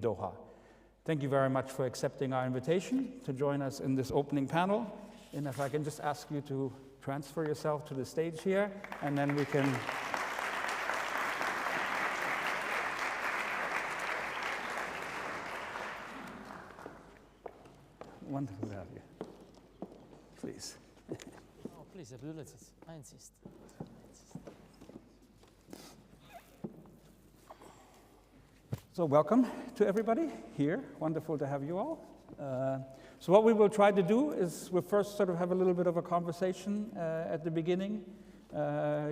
Doha. Thank you very much for accepting our invitation to join us in this opening panel. And if I can just ask you to transfer yourself to the stage here, and then we can... Wonderful to have you. Please. Oh, please, Abdelaziz, I insist. So welcome to everybody here. Wonderful to have you all. So what we will try to do is we'll first sort of have a little bit of a conversation at the beginning.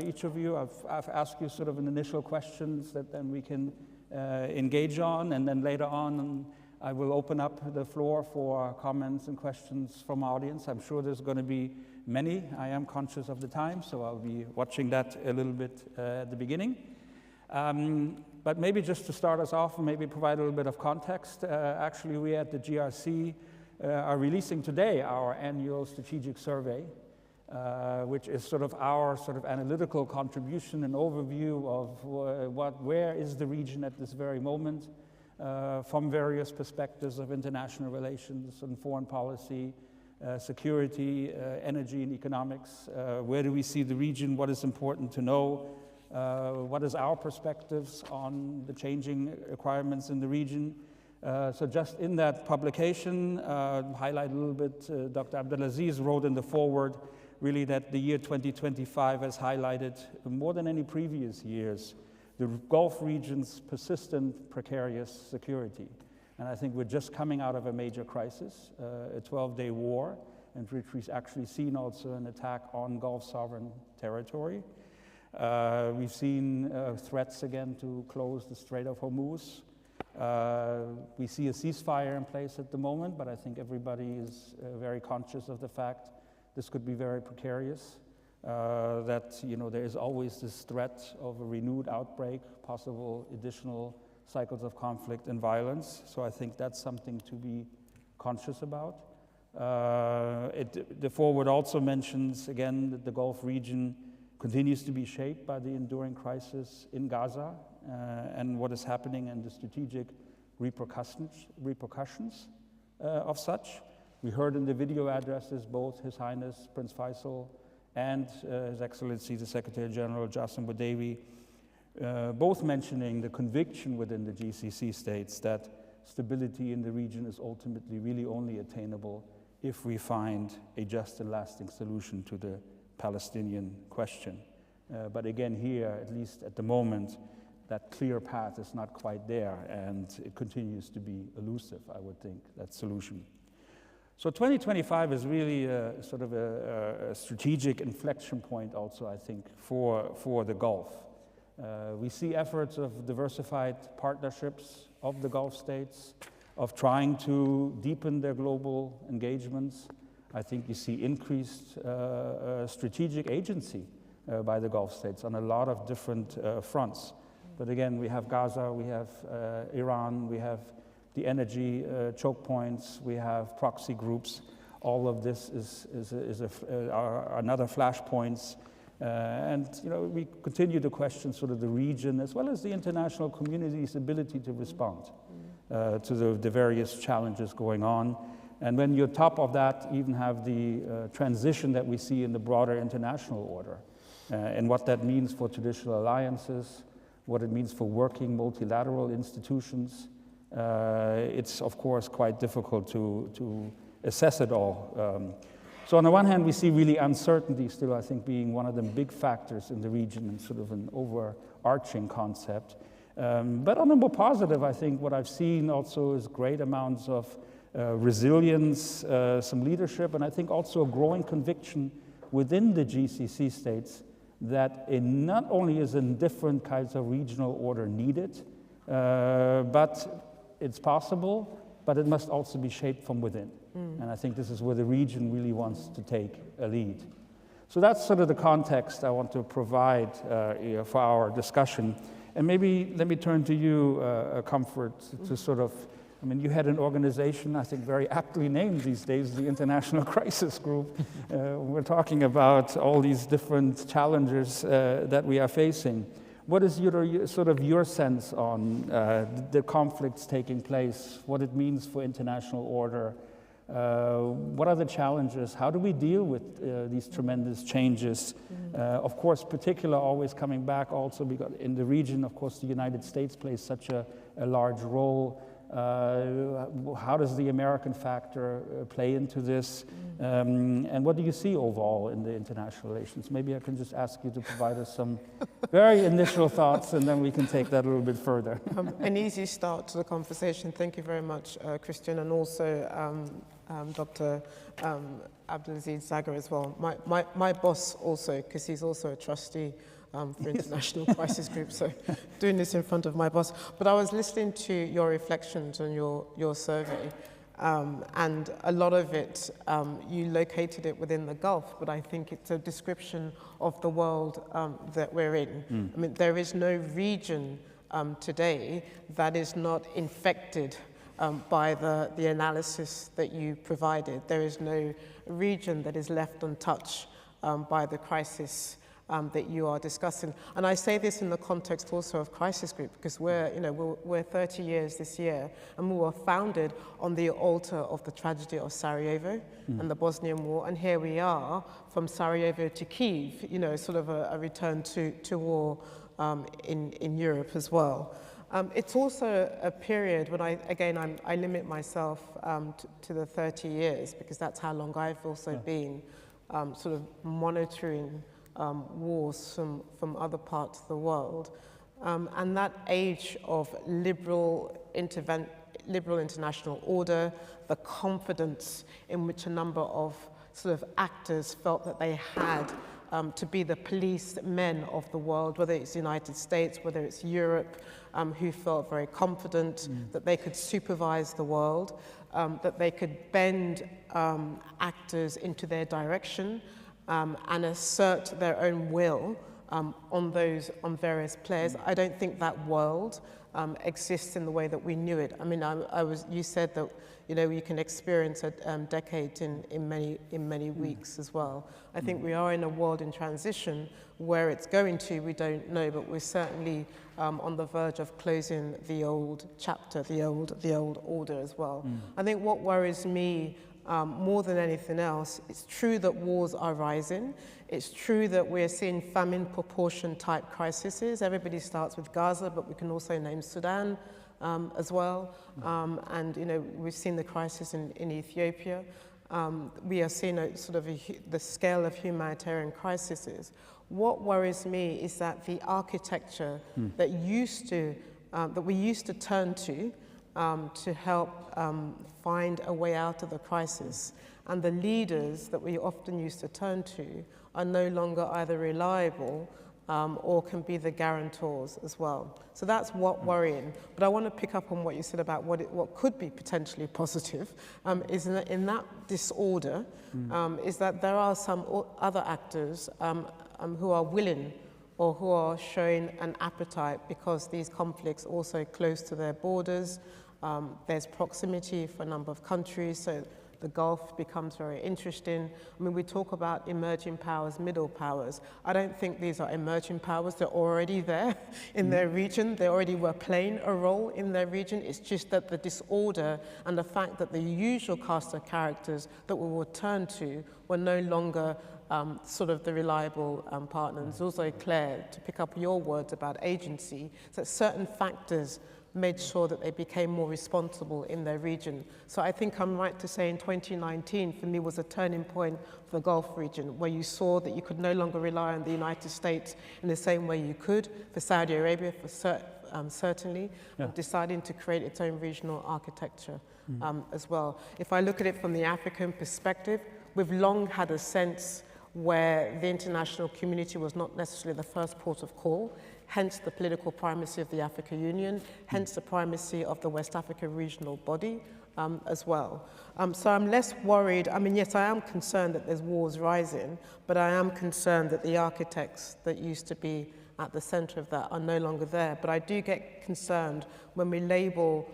Each of you, I've asked you sort of an initial questions that then we can engage on, and then later on I will open up the floor for comments and questions from our audience. I'm sure there's going to be many. I am conscious of the time, so I'll be watching that a little bit at the beginning. But maybe just to start us off and maybe provide a little bit of context, actually we at the GRC are releasing today our annual strategic survey, which is sort of our sort of analytical contribution and overview of where is the region at this very moment, from various perspectives of international relations and foreign policy, security, energy and economics. Where do we see the region? What is important to know? What is our perspectives on the changing requirements in the region? So just in that publication, highlight a little bit, Dr. Abdelaziz wrote in the foreword really that the year 2025 has highlighted more than any previous years the Gulf region's persistent precarious security. And I think we're just coming out of a major crisis, a 12-day war, and which we've actually seen also an attack on Gulf sovereign territory. We've seen threats again to close the Strait of Hormuz. We see a ceasefire in place at the moment, but I think everybody is very conscious of the fact this could be very precarious. That there is always this threat of a renewed outbreak, possible additional cycles of conflict and violence. So I think that's something to be conscious about. The foreword also mentions again that the Gulf region continues to be shaped by the enduring crisis in Gaza and what is happening and the strategic repercussions of such. We heard in the video addresses both His Highness Prince Faisal and His Excellency the Secretary General Jassim Badawi, both mentioning the conviction within the GCC states that stability in the region is ultimately really only attainable if we find a just and lasting solution to the Palestinian question. But again here, at least at the moment, that clear path is not quite there, and it continues to be elusive, I would think, that solution. So 2025 is really sort of a strategic inflection point also, I think, for the Gulf. We see efforts of diversified partnerships of the Gulf states, of trying to deepen their global engagements. I think you see increased strategic agency by the Gulf states on a lot of different fronts. But again, we have Gaza, we have Iran, we have the energy choke points, we have proxy groups. All of this are another flashpoints. And we continue to question sort of the region as well as the international community's ability to respond to the various challenges going on. And when you're top of that, even have the transition that we see in the broader international order and what that means for traditional alliances, what it means for working multilateral institutions. It's, of course, quite difficult to assess it all. So on the one hand, we see really uncertainty still, I think, being one of the big factors in the region and sort of an overarching concept. But on the more positive, I think what I've seen also is great amounts of resilience, some leadership, and I think also a growing conviction within the GCC states that not only is a different kinds of regional order needed, but it's possible, but it must also be shaped from within. And I think this is where the region really wants to take a lead. So that's sort of the context I want to provide for our discussion. And maybe let me turn to you, Comfort, to sort of, you had an organization, I think, very aptly named these days, the International Crisis Group. We're talking about all these different challenges that we are facing. What is sort of your sense on the conflicts taking place, what it means for international order? What are the challenges? How do we deal with these tremendous changes? Of course, particular always coming back also because in the region, of course, the United States plays such a large role. How does the American factor play into this? And what do you see overall in the international relations? Maybe I can just ask you to provide us some very initial thoughts, and then we can take that a little bit further. An easy start to the conversation. Thank you very much, Christian, and also Dr. Abdelaziz Zaga as well. My boss also, because he's also a trustee for International Crisis Group, so doing this in front of my boss. But I was listening to your reflections on your survey, and a lot of it, you located it within the Gulf, but I think it's a description of the world that we're in. I mean, there is no region today that is not infected by the analysis that you provided. There is no region that is left untouched by the crisis that you are discussing. And I say this in the context also of Crisis Group, because we're 30 years this year, and we were founded on the altar of the tragedy of Sarajevo and the Bosnian War, and here we are from Sarajevo to Kyiv, sort of a return to war in Europe as well. It's also a period when I limit myself to the 30 years, because that's how long I've also been sort of monitoring wars from other parts of the world. And that age of liberal international order, the confidence in which a number of sort of actors felt that they had to be the policemen of the world, whether it's the United States, whether it's Europe, who felt very confident that they could supervise the world, that they could bend actors into their direction, and assert their own will on various players. I don't think that world exists in the way that we knew it. I mean, you said that you can experience a decade in many weeks as well. I think we are in a world in transition. Where it's going to, we don't know, but we're certainly on the verge of closing the old chapter, the old order as well. I think what worries me more than anything else, it's true that wars are rising. It's true that we're seeing famine proportion type crises. Everybody starts with Gaza, but we can also name Sudan as well. And we've seen the crisis in Ethiopia. We are seeing the scale of humanitarian crises. What worries me is that the architecture that we used to turn to help find a way out of the crisis, and the leaders that we often used to turn to are no longer either reliable or can be the guarantors as well. So that's what worrying. But I want to pick up on what you said about what could be potentially positive, is in that disorder, is that there are some other actors who are willing or who are showing an appetite, because these conflicts also close to their borders. There's proximity for a number of countries, so the Gulf becomes very interesting. I mean, we talk about emerging powers, middle powers. I don't think these are emerging powers. They're already there in their region. They already were playing a role in their region. It's just that the disorder and the fact that the usual cast of characters that we would turn to were no longer sort of the reliable partner. It's also clear, to pick up your words about agency, that certain factors made sure that they became more responsible in their region. So I think I'm right to say in 2019, for me, was a turning point for the Gulf region, where you saw that you could no longer rely on the United States in the same way you could for Saudi Arabia, certainly, deciding to create its own regional architecture as well. If I look at it from the African perspective, we've long had a sense where the international community was not necessarily the first port of call, hence the political primacy of the African Union, hence the primacy of the West Africa regional body as well. So I'm less worried. I mean, yes, I am concerned that there's wars rising, but I am concerned that the architects that used to be at the center of that are no longer there. But I do get concerned when we label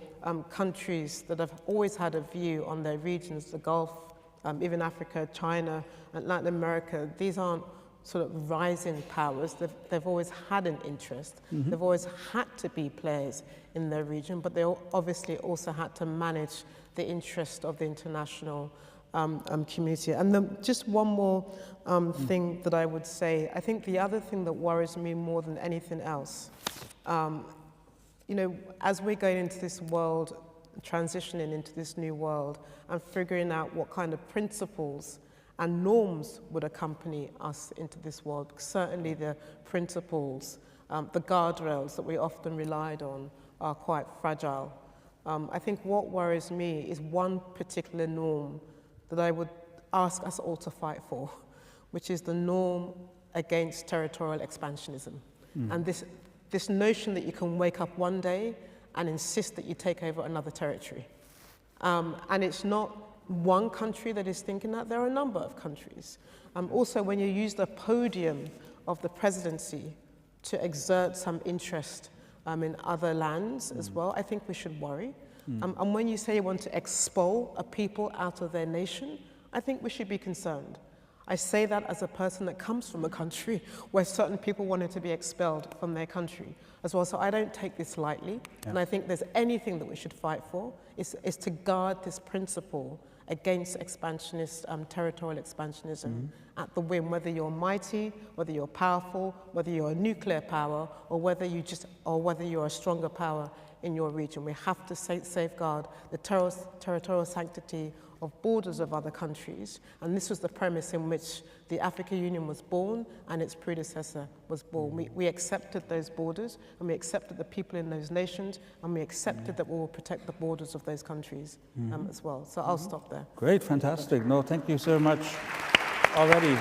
countries that have always had a view on their regions, the Gulf, even Africa, China, and Latin America. These aren't sort of rising powers. They've always had an interest. They've always had to be players in their region, but they obviously also had to manage the interest of the international community. And just one more thing that I would say, I think the other thing that worries me more than anything else, you know, as we're going into this world, transitioning into this new world, and figuring out what kind of principles and norms would accompany us into this world. Certainly the principles, the guardrails that we often relied on are quite fragile. I think what worries me is one particular norm that I would ask us all to fight for, which is the norm against territorial expansionism. And this notion that you can wake up one day and insist that you take over another territory. And it's not one country that is thinking that, there are a number of countries. Also, when you use the podium of the presidency to exert some interest in other lands as well, I think we should worry. And when you say you want to expel a people out of their nation, I think we should be concerned. I say that as a person that comes from a country where certain people wanted to be expelled from their country as well. So I don't take this lightly. And I think there's anything that we should fight for is to guard this principle against expansionist, territorial expansionism at the whim, whether you're mighty, whether you're powerful, whether you're a nuclear power, or whether you're a stronger power in your region. We have to safeguard the territorial sanctity of borders of other countries. And this was the premise in which the African Union was born and its predecessor was born. We accepted those borders, and we accepted the people in those nations, and we accepted that we will protect the borders of those countries as well. So I'll stop there. Great, fantastic. No, thank you so much already.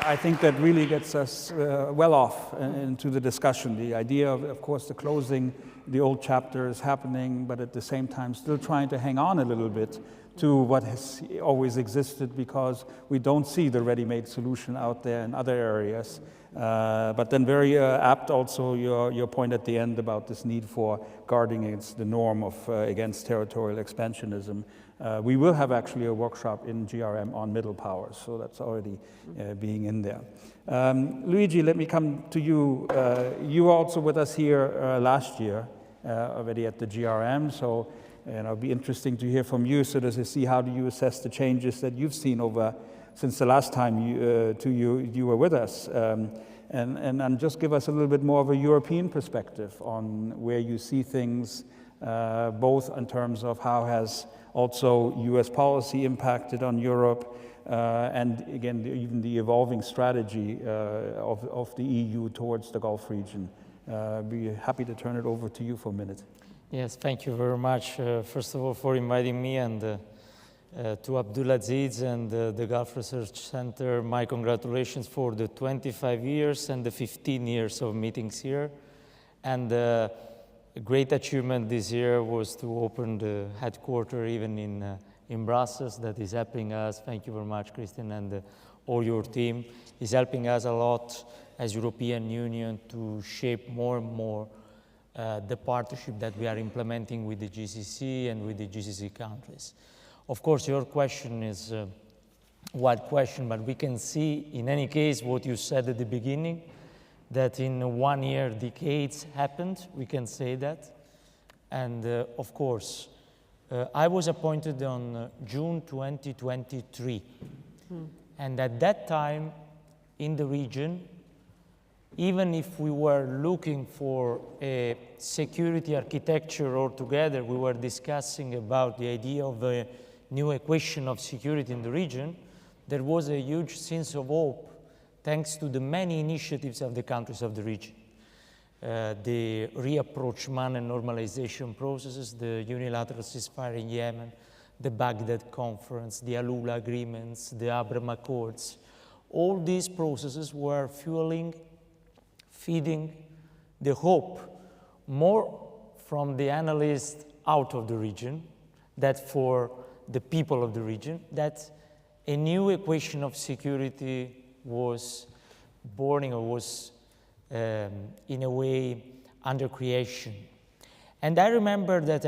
I think that really gets us well off into the discussion. The idea of course, the closing the old chapter is happening, but at the same time still trying to hang on a little bit to what has always existed, because we don't see the ready-made solution out there in other areas. But then very apt also your point at the end about this need for guarding against the norm of against territorial expansionism. We will have actually a workshop in GRM on middle powers, so that's already being in there. Luigi, let me come to you. You were also with us here last year, already at the GRM, so it'll be interesting to hear from you, so to see how do you assess the changes that you've seen over since the last time you were with us. And just give us a little bit more of a European perspective on where you see things, both in terms of how has also US policy impacted on Europe, and again, even the evolving strategy of the EU towards the Gulf region. Be happy to turn it over to you for a minute. Yes, thank you very much, first of all, for inviting me, and to Abdelaziz and the Gulf Research Center, my congratulations for the 25 years and the 15 years of meetings here. And a great achievement this year was to open the headquarters even in Brussels. That is helping us. Thank you very much, Christian, and all your team. Is helping us a lot as European Union to shape more and more the partnership that we are implementing with the GCC and with the GCC countries. Of course, your question is a wide question, but we can see in any case what you said at the beginning, that in 1 year decades happened, we can say that. And of course, I was appointed on June 2023. And at that time in the region, even if we were looking for a security architecture altogether, we were discussing about the idea of a new equation of security in the region, there was a huge sense of hope thanks to the many initiatives of the countries of the region. The reapproachment and normalization processes, the unilateral ceasefire in Yemen, the Baghdad Conference, the Alula agreements, the Abraham Accords. All these processes were feeding the hope more from the analysts out of the region, that for the people of the region, that a new equation of security was born or was in a way under creation. And I remember that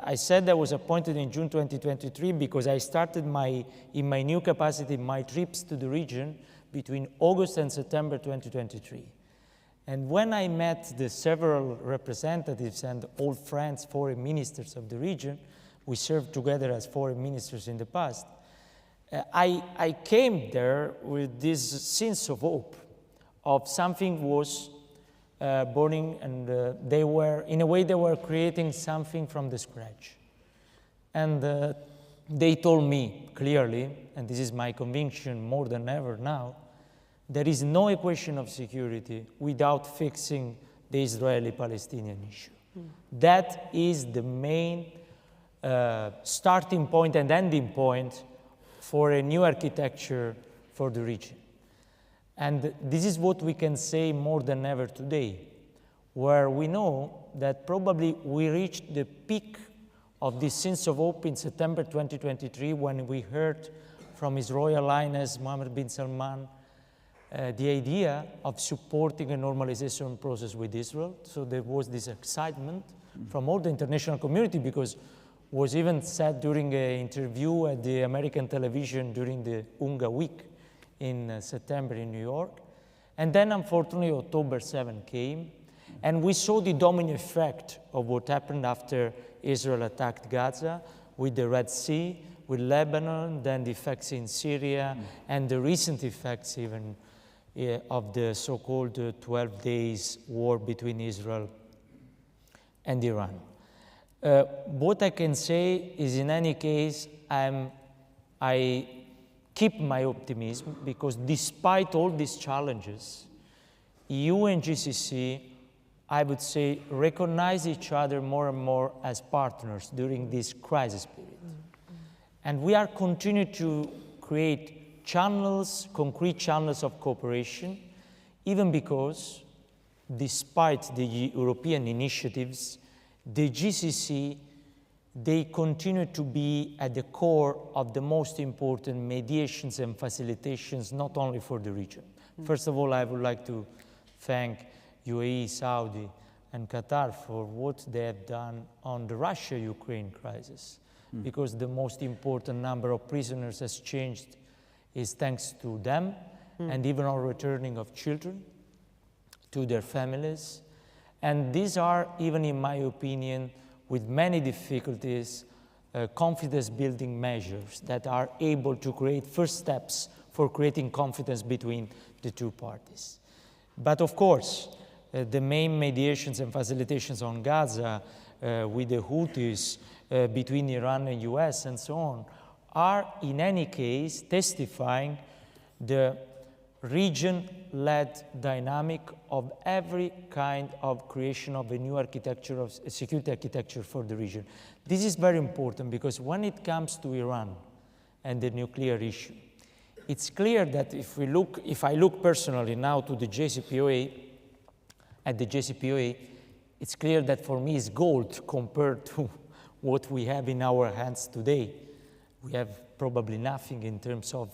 I said I was appointed in June 2023 because I started in my new capacity, my trips to the region between August and September 2023. And when I met the several representatives and old friends, foreign ministers of the region, we served together as foreign ministers in the past, I came there with this sense of hope of something was burning, and they were, in a way, they were creating something from the scratch. And they told me clearly, and this is my conviction more than ever now, there is no equation of security without fixing the Israeli-Palestinian issue. That is the main starting point and ending point for a new architecture for the region. And this is what we can say more than ever today, where we know that probably we reached the peak of this sense of hope in September 2023 when we heard from His Royal Highness Mohammed bin Salman the idea of supporting a normalization process with Israel. So there was this excitement from all the international community, because was even said during an interview at the American television during the UNGA week in September in New York. And then unfortunately October 7 came, and we saw the domino effect of what happened after Israel attacked Gaza, with the Red Sea, with Lebanon, then the effects in Syria, and the recent effects even of the so-called 12 days war between Israel and Iran. What I can say is, in any case, I keep my optimism, because despite all these challenges, EU and GCC, I would say, recognize each other more and more as partners during this crisis period. And we are continuing to create channels, concrete channels of cooperation, even because, despite the European initiatives, the GCC, they continue to be at the core of the most important mediations and facilitations, not only for the region. First of all, I would like to thank UAE, Saudi, and Qatar for what they have done on the Russia-Ukraine crisis, because the most important number of prisoners has changed is thanks to them, and even on returning of children to their families. And these are, even in my opinion, with many difficulties, confidence-building measures that are able to create first steps for creating confidence between the two parties. But of course, the main mediations and facilitations on Gaza with the Houthis, between Iran and US and so on, are in any case testifying the region-led dynamic of every kind of creation of a new architecture, of a security architecture for the region. This is very important, because when it comes to Iran and the nuclear issue, it's clear that if I look personally now to the JCPOA, at the JCPOA, it's clear that for me it's gold compared to what we have in our hands today. We have probably nothing in terms of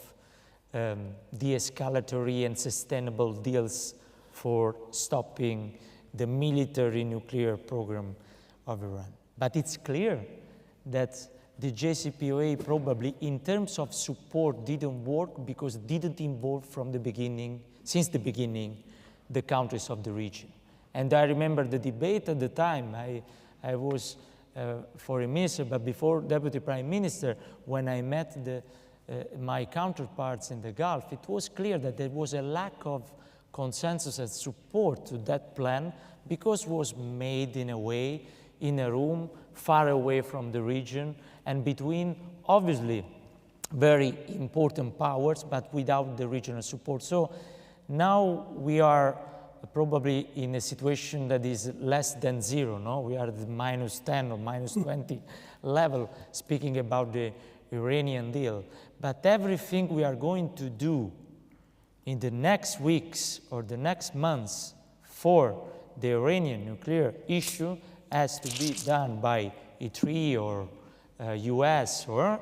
de-escalatory and sustainable deals for stopping the military nuclear program of Iran. But it's clear that the JCPOA probably, in terms of support, didn't work because it didn't involve from the beginning, since the beginning, the countries of the region. And I remember the debate at the time. I was foreign minister, but before deputy prime minister, when I met my counterparts in the Gulf, it was clear that there was a lack of consensus and support to that plan, because it was made in a way, in a room far away from the region and between, obviously, very important powers, but without the regional support. So now we are probably in a situation that is less than zero, no? We are at the -10 or -20 level, speaking about the Iranian deal. But everything we are going to do in the next weeks or the next months for the Iranian nuclear issue has to be done by E3 or US or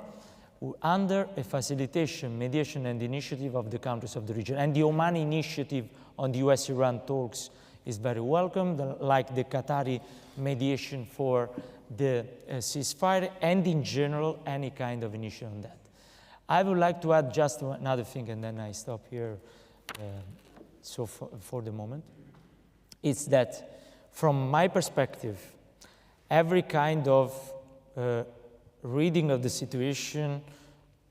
under a facilitation, mediation, and initiative of the countries of the region. And the Oman initiative on the US-Iran talks is very welcome, like the Qatari mediation for the ceasefire, and in general, any kind of initiative on that. I would like to add just another thing, and then I stop here for the moment. It's that, from my perspective, every kind of reading of the situation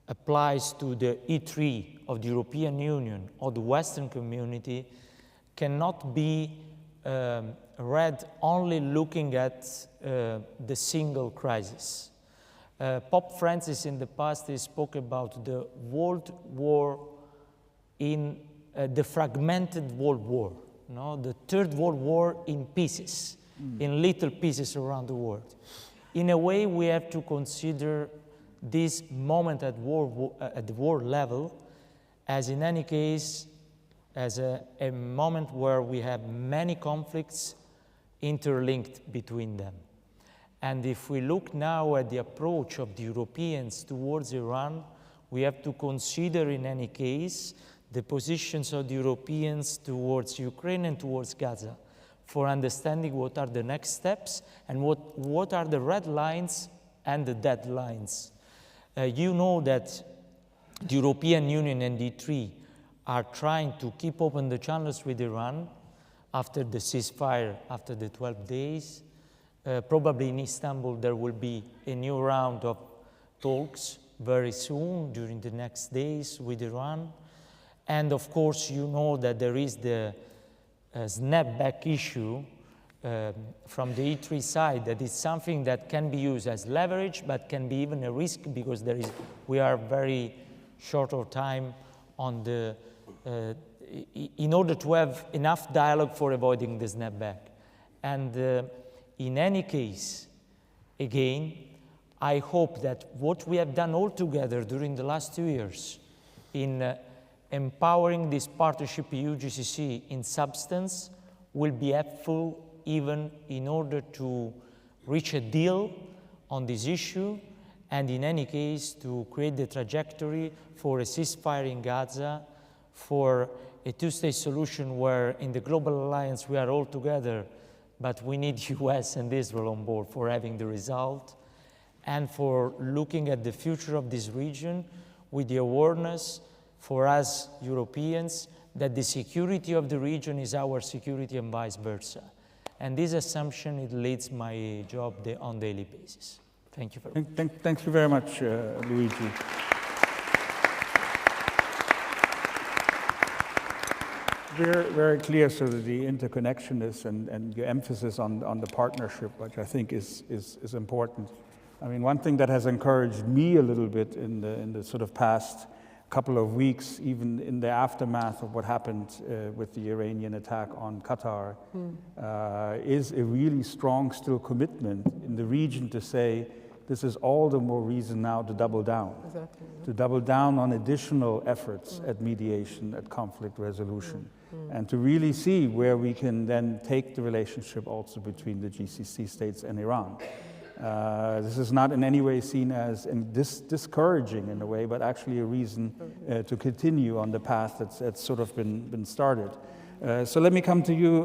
applies to the E3 of the European Union or the Western community cannot be read only looking at the single crisis. Pope Francis in the past he spoke about the world war in the fragmented world war, no? The third world war in pieces, in little pieces around the world. In a way, we have to consider this moment at the world level as, in any case, as a moment where we have many conflicts interlinked between them. And if we look now at the approach of the Europeans towards Iran, we have to consider, in any case, the positions of the Europeans towards Ukraine and towards Gaza for understanding what are the next steps and what are the red lines and the deadlines. You know that the European Union and the E3 are trying to keep open the channels with Iran after the ceasefire, after the 12 days. Probably in Istanbul there will be a new round of talks very soon during the next days with Iran. And of course you know that there is the snapback issue from the E3 side, that is something that can be used as leverage but can be even a risk because we are very short of time on the in order to have enough dialogue for avoiding the snapback. And in any case, again, I hope that what we have done all together during the last 2 years in empowering this partnership EU-GCC in substance will be helpful even in order to reach a deal on this issue and in any case to create the trajectory for a ceasefire in Gaza, for a two-state solution where in the global alliance we are all together, but we need US and Israel on board for having the result, and for looking at the future of this region with the awareness for us Europeans that the security of the region is our security and vice versa. And this assumption, it leads my job on a daily basis. Thank you very much. Thank you very much, Luigi. Very clear sort of the interconnectedness and your emphasis on the partnership, which I think is important. I mean, one thing that has encouraged me a little bit in the sort of past couple of weeks, even in the aftermath of what happened with the Iranian attack on Qatar, is a really strong still commitment in the region to say, this is all the more reason now to double down. Exactly. To double down on additional efforts at mediation, at conflict resolution, and to really see where we can then take the relationship also between the GCC states and Iran. This is not in any way seen as discouraging in a way, but actually a reason to continue on the path that's sort of been started. So let me come to you,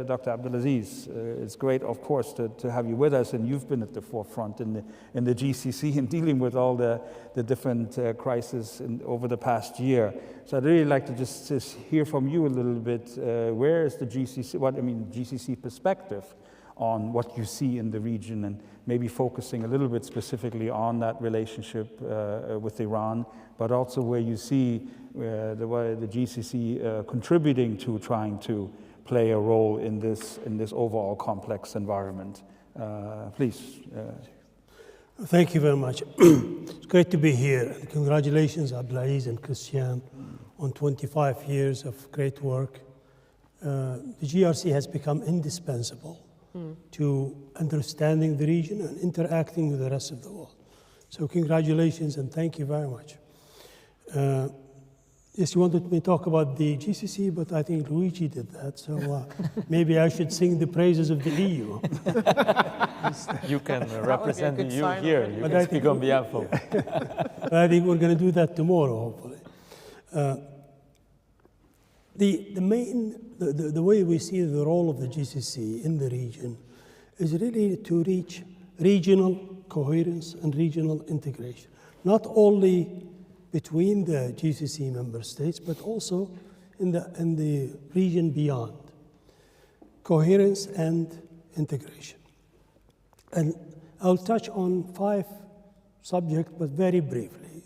Dr. Abdelaziz. It's great, of course, to have you with us, and you've been at the forefront in the GCC in dealing with all the different crises over the past year. So I'd really like to just hear from you a little bit. Where is the GCC perspective on what you see in the region, and maybe focusing a little bit specifically on that relationship with Iran, but also where you see the GCC contributing to trying to play a role in this overall complex environment. Please. Thank you very much. It's great to be here. Congratulations, Abdelaziz and Christian, on 25 years of great work. The GRC has become indispensable to understanding the region and interacting with the rest of the world. So congratulations and thank you very much. Yes, you wanted me to talk about the GCC, but I think Luigi did that, so maybe I should sing the praises of the EU. You can represent the EU here. You can speak on behalf of. But I think we're going to do that tomorrow, hopefully. The way we see the role of the GCC in the region is really to reach regional coherence and regional integration, not only between the GCC member states, but also in the region beyond. Coherence and integration. And I'll touch on 5 subjects, but very briefly,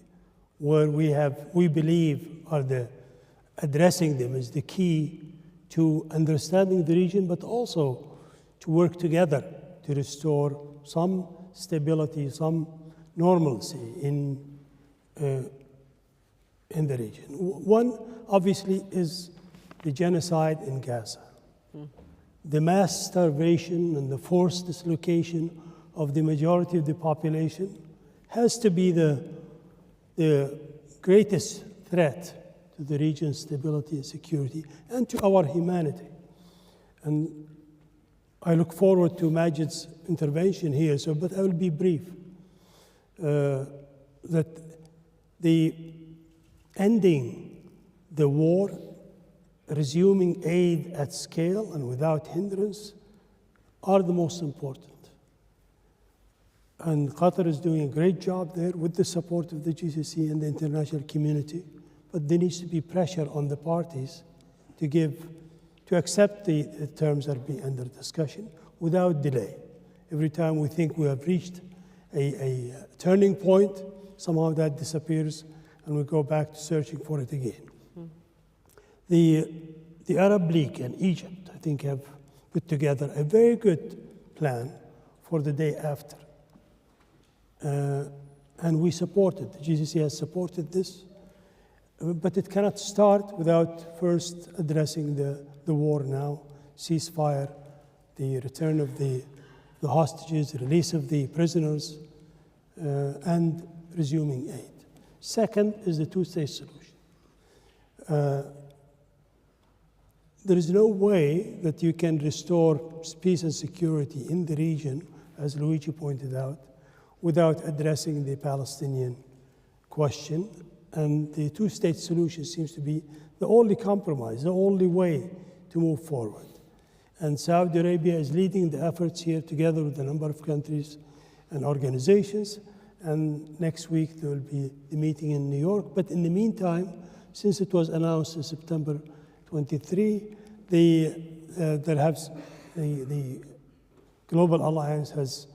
where we believe addressing them is the key to understanding the region, but also to work together to restore some stability, some normalcy in the region. One, obviously, is the genocide in Gaza. The mass starvation and the forced dislocation of the majority of the population has to be the greatest threat to the region's stability and security and to our humanity. And I look forward to Majed's intervention here, but I will be brief. That the ending the war, resuming aid at scale and without hindrance are the most important. And Qatar is doing a great job there with the support of the GCC and the international community, but there needs to be pressure on the parties to accept the terms that are being under discussion without delay. Every time we think we have reached a turning point, somehow that disappears and we go back to searching for it again. The Arab League and Egypt, I think, have put together a very good plan for the day after. And we support it. The GCC has supported this. But it cannot start without first addressing the war now, ceasefire, the return of the hostages, the release of the prisoners, and resuming aid. Second is the two-state solution. There is no way that you can restore peace and security in the region, as Luigi pointed out, without addressing the Palestinian question. And the two-state solution seems to be the only compromise, the only way to move forward. And Saudi Arabia is leading the efforts here together with a number of countries and organizations. And next week there will be a meeting in New York. But in the meantime, since it was announced in September 23, the Global Alliance has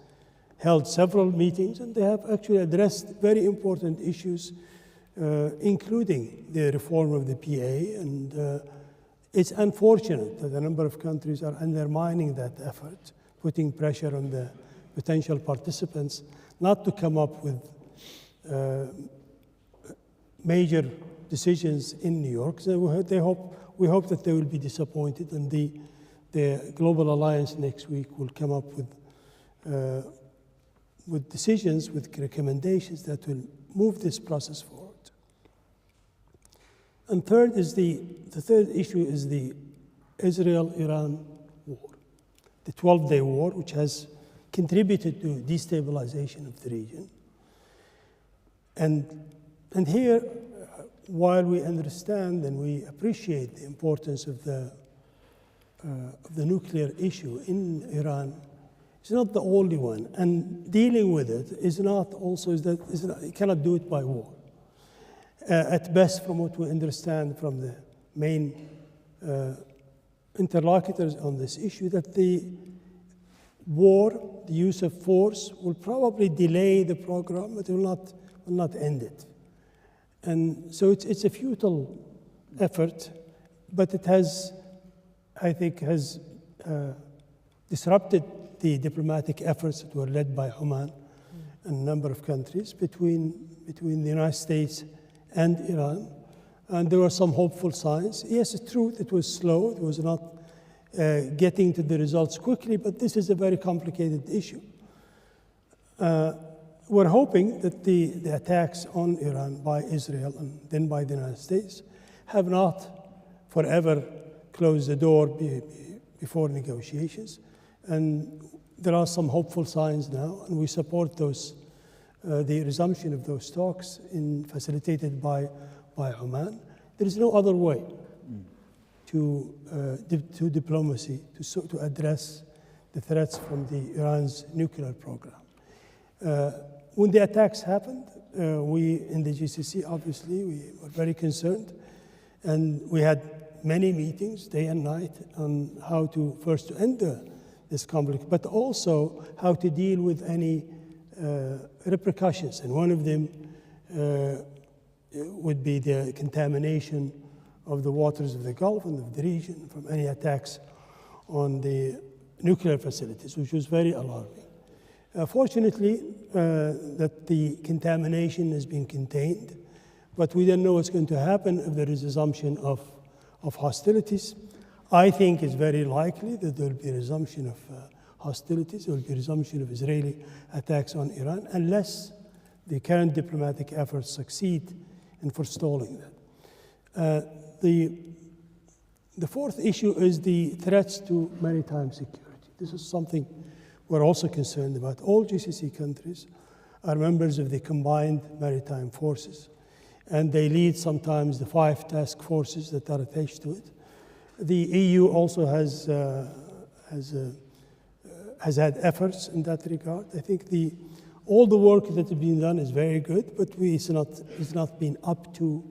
held several meetings, and they have actually addressed very important issues, including the reform of the PA. And it's unfortunate that a number of countries are undermining that effort, putting pressure on the potential participants not to come up with major decisions in New York. So we hope that they will be disappointed, and the Global Alliance next week will come up with decisions, with recommendations that will move this process forward. And third is the third issue is the Israel-Iran war, the 12-day war, which has contributed to destabilization of the region. And here, while we understand and we appreciate the importance of the nuclear issue in Iran, it's not the only one. And dealing with it is not also, you cannot do it by war. At best, from what we understand from the main interlocutors on this issue, that the war, the use of force, will probably delay the program, but it will not end it. And so it's a futile effort, but it has, I think, disrupted the diplomatic efforts that were led by Oman and a number of countries between the United States and Iran. And there were some hopeful signs. Yes, it's true, it was slow, it was not getting to the results quickly, but this is a very complicated issue. We're hoping that the attacks on Iran by Israel and then by the United States have not forever closed the door before negotiations. And there are some hopeful signs now, and we support those, the resumption of those talks facilitated by Oman. There is no other way. to diplomacy to address the threats from Iran's nuclear program. When the attacks happened, we in the GCC, obviously, we were very concerned, and we had many meetings, day and night, on how to first to end this conflict, but also how to deal with any repercussions. And one of them would be the contamination of the waters of the Gulf and of the region from any attacks on the nuclear facilities, which was very alarming. Fortunately, that the contamination has been contained, but we don't know what's going to happen if there is resumption of hostilities. I think it's very likely that there will be a resumption of hostilities, there will be a resumption of Israeli attacks on Iran, unless the current diplomatic efforts succeed in forestalling that. The fourth issue is the threats to maritime security. This is something we're also concerned about. All GCC countries are members of the combined maritime forces, and they lead sometimes the 5 task forces that are attached to it. The EU also has had efforts in that regard. I think all the work that has been done is very good, but it's not been up to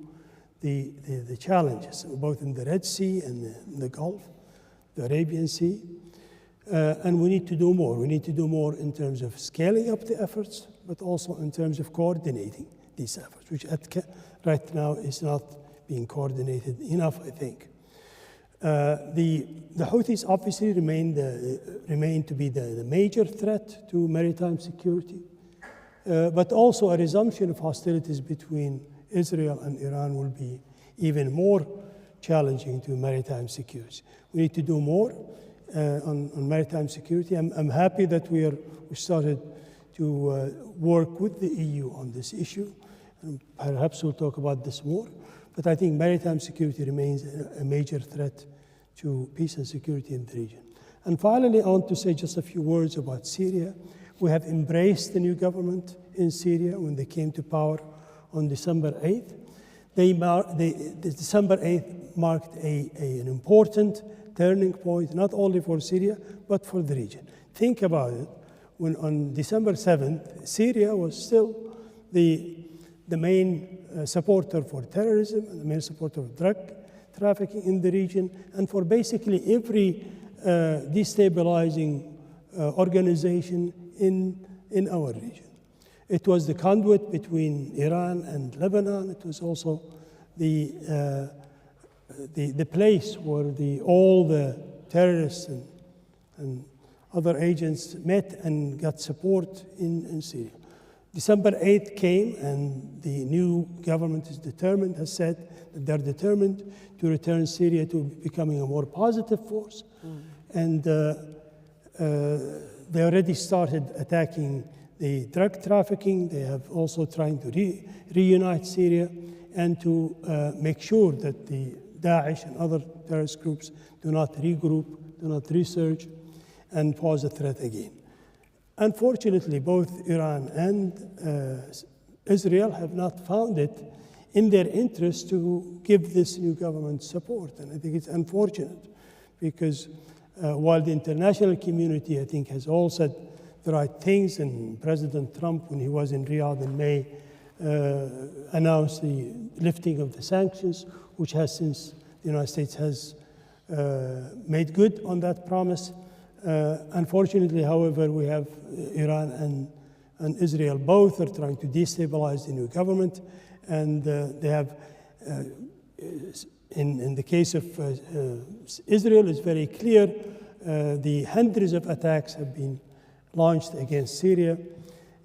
the challenges, both in the Red Sea and in the Gulf, the Arabian Sea. And we need to do more. We need to do more in terms of scaling up the efforts, but also in terms of coordinating these efforts, which right now is not being coordinated enough, I think. The Houthis obviously remain to be the major threat to maritime security, but also a resumption of hostilities between Israel and Iran will be even more challenging to maritime security. We need to do more on maritime security. I'm happy that we started to work with the EU on this issue, and perhaps we'll talk about this more. But I think maritime security remains a major threat to peace and security in the region. And finally, I want to say just a few words about Syria. We have embraced the new government in Syria when they came to power on December 8th. December 8th marked an important turning point, not only for Syria, but for the region. Think about it. When on December 7th, Syria was still the main supporter for terrorism and the main supporter of drug trafficking in the region, and for basically every destabilizing organization in our region. It was the conduit between Iran and Lebanon. It was also the place where all the terrorists and other agents met and got support in Syria. December 8th came, and the new government has said that they're determined to return Syria to becoming a more positive force. And they already started attacking the drug trafficking. They have also trying to reunite Syria and to make sure that the Daesh and other terrorist groups do not regroup, do not resurge, and pose a threat again. Unfortunately, both Iran and Israel have not found it in their interest to give this new government support. And I think it's unfortunate because while the international community, I think, has all said the right things, and President Trump, when he was in Riyadh in May, announced the lifting of the sanctions, which has since the United States has made good on that promise. Unfortunately, however, we have Iran and Israel both are trying to destabilize the new government, and they have, in the case of Israel, it's very clear the hundreds of attacks have been launched against Syria,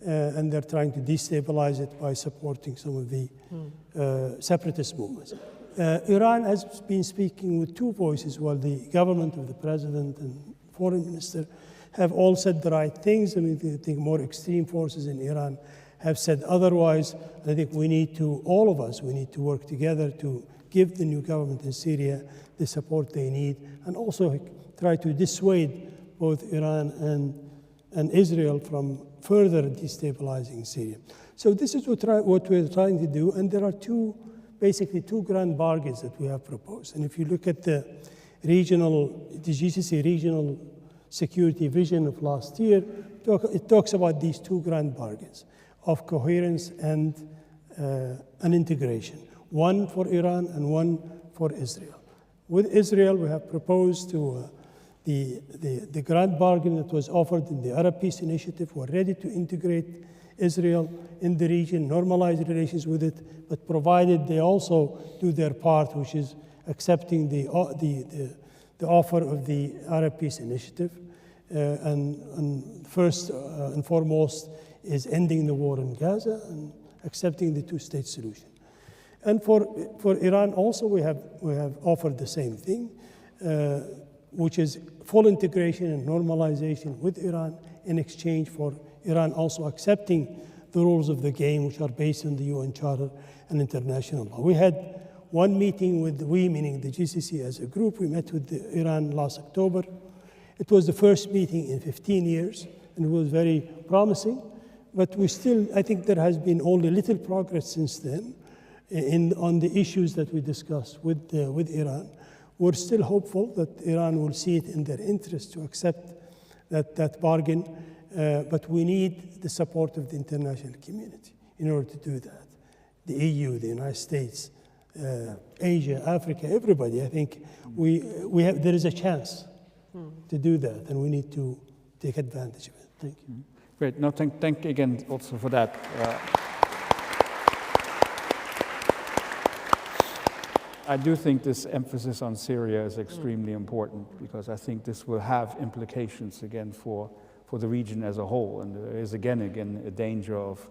and they're trying to destabilize it by supporting some of the separatist movements. Iran has been speaking with two voices, while the government of the president and foreign minister have all said the right things. I mean, I think more extreme forces in Iran have said otherwise. I think all of us, we need to work together to give the new government in Syria the support they need, and also try to dissuade both Iran and Israel from further destabilizing Syria. So this is what we're trying to do, and there are two basically two grand bargains that we have proposed. And if you look at the GCC regional security vision of last year, it talks about these two grand bargains of coherence and an integration, one for Iran and one for Israel. With Israel, we have proposed to the grand bargain that was offered in the Arab Peace Initiative. We're ready to integrate Israel in the region, normalize relations with it, but provided they also do their part, which is accepting the offer of the Arab Peace Initiative. And first and foremost is ending the war in Gaza and accepting the two-state solution. And for Iran also, we have offered the same thing, which is full integration and normalization with Iran in exchange for Iran also accepting the rules of the game, which are based on the UN Charter and international law. We had one meeting with meaning the GCC as a group. We met with Iran last October. It was the first meeting in 15 years, and it was very promising. But we still, I think there has been only little progress since then on the issues that we discussed with Iran. We're still hopeful that Iran will see it in their interest to accept that bargain, but we need the support of the international community in order to do that. The EU, the United States, Asia, Africa, everybody. I think there is a chance to do that, and we need to take advantage of it. Thank you. Great. No, thank again also for that. I do think this emphasis on Syria is extremely important, because I think this will have implications again for the region as a whole, and there is again a danger of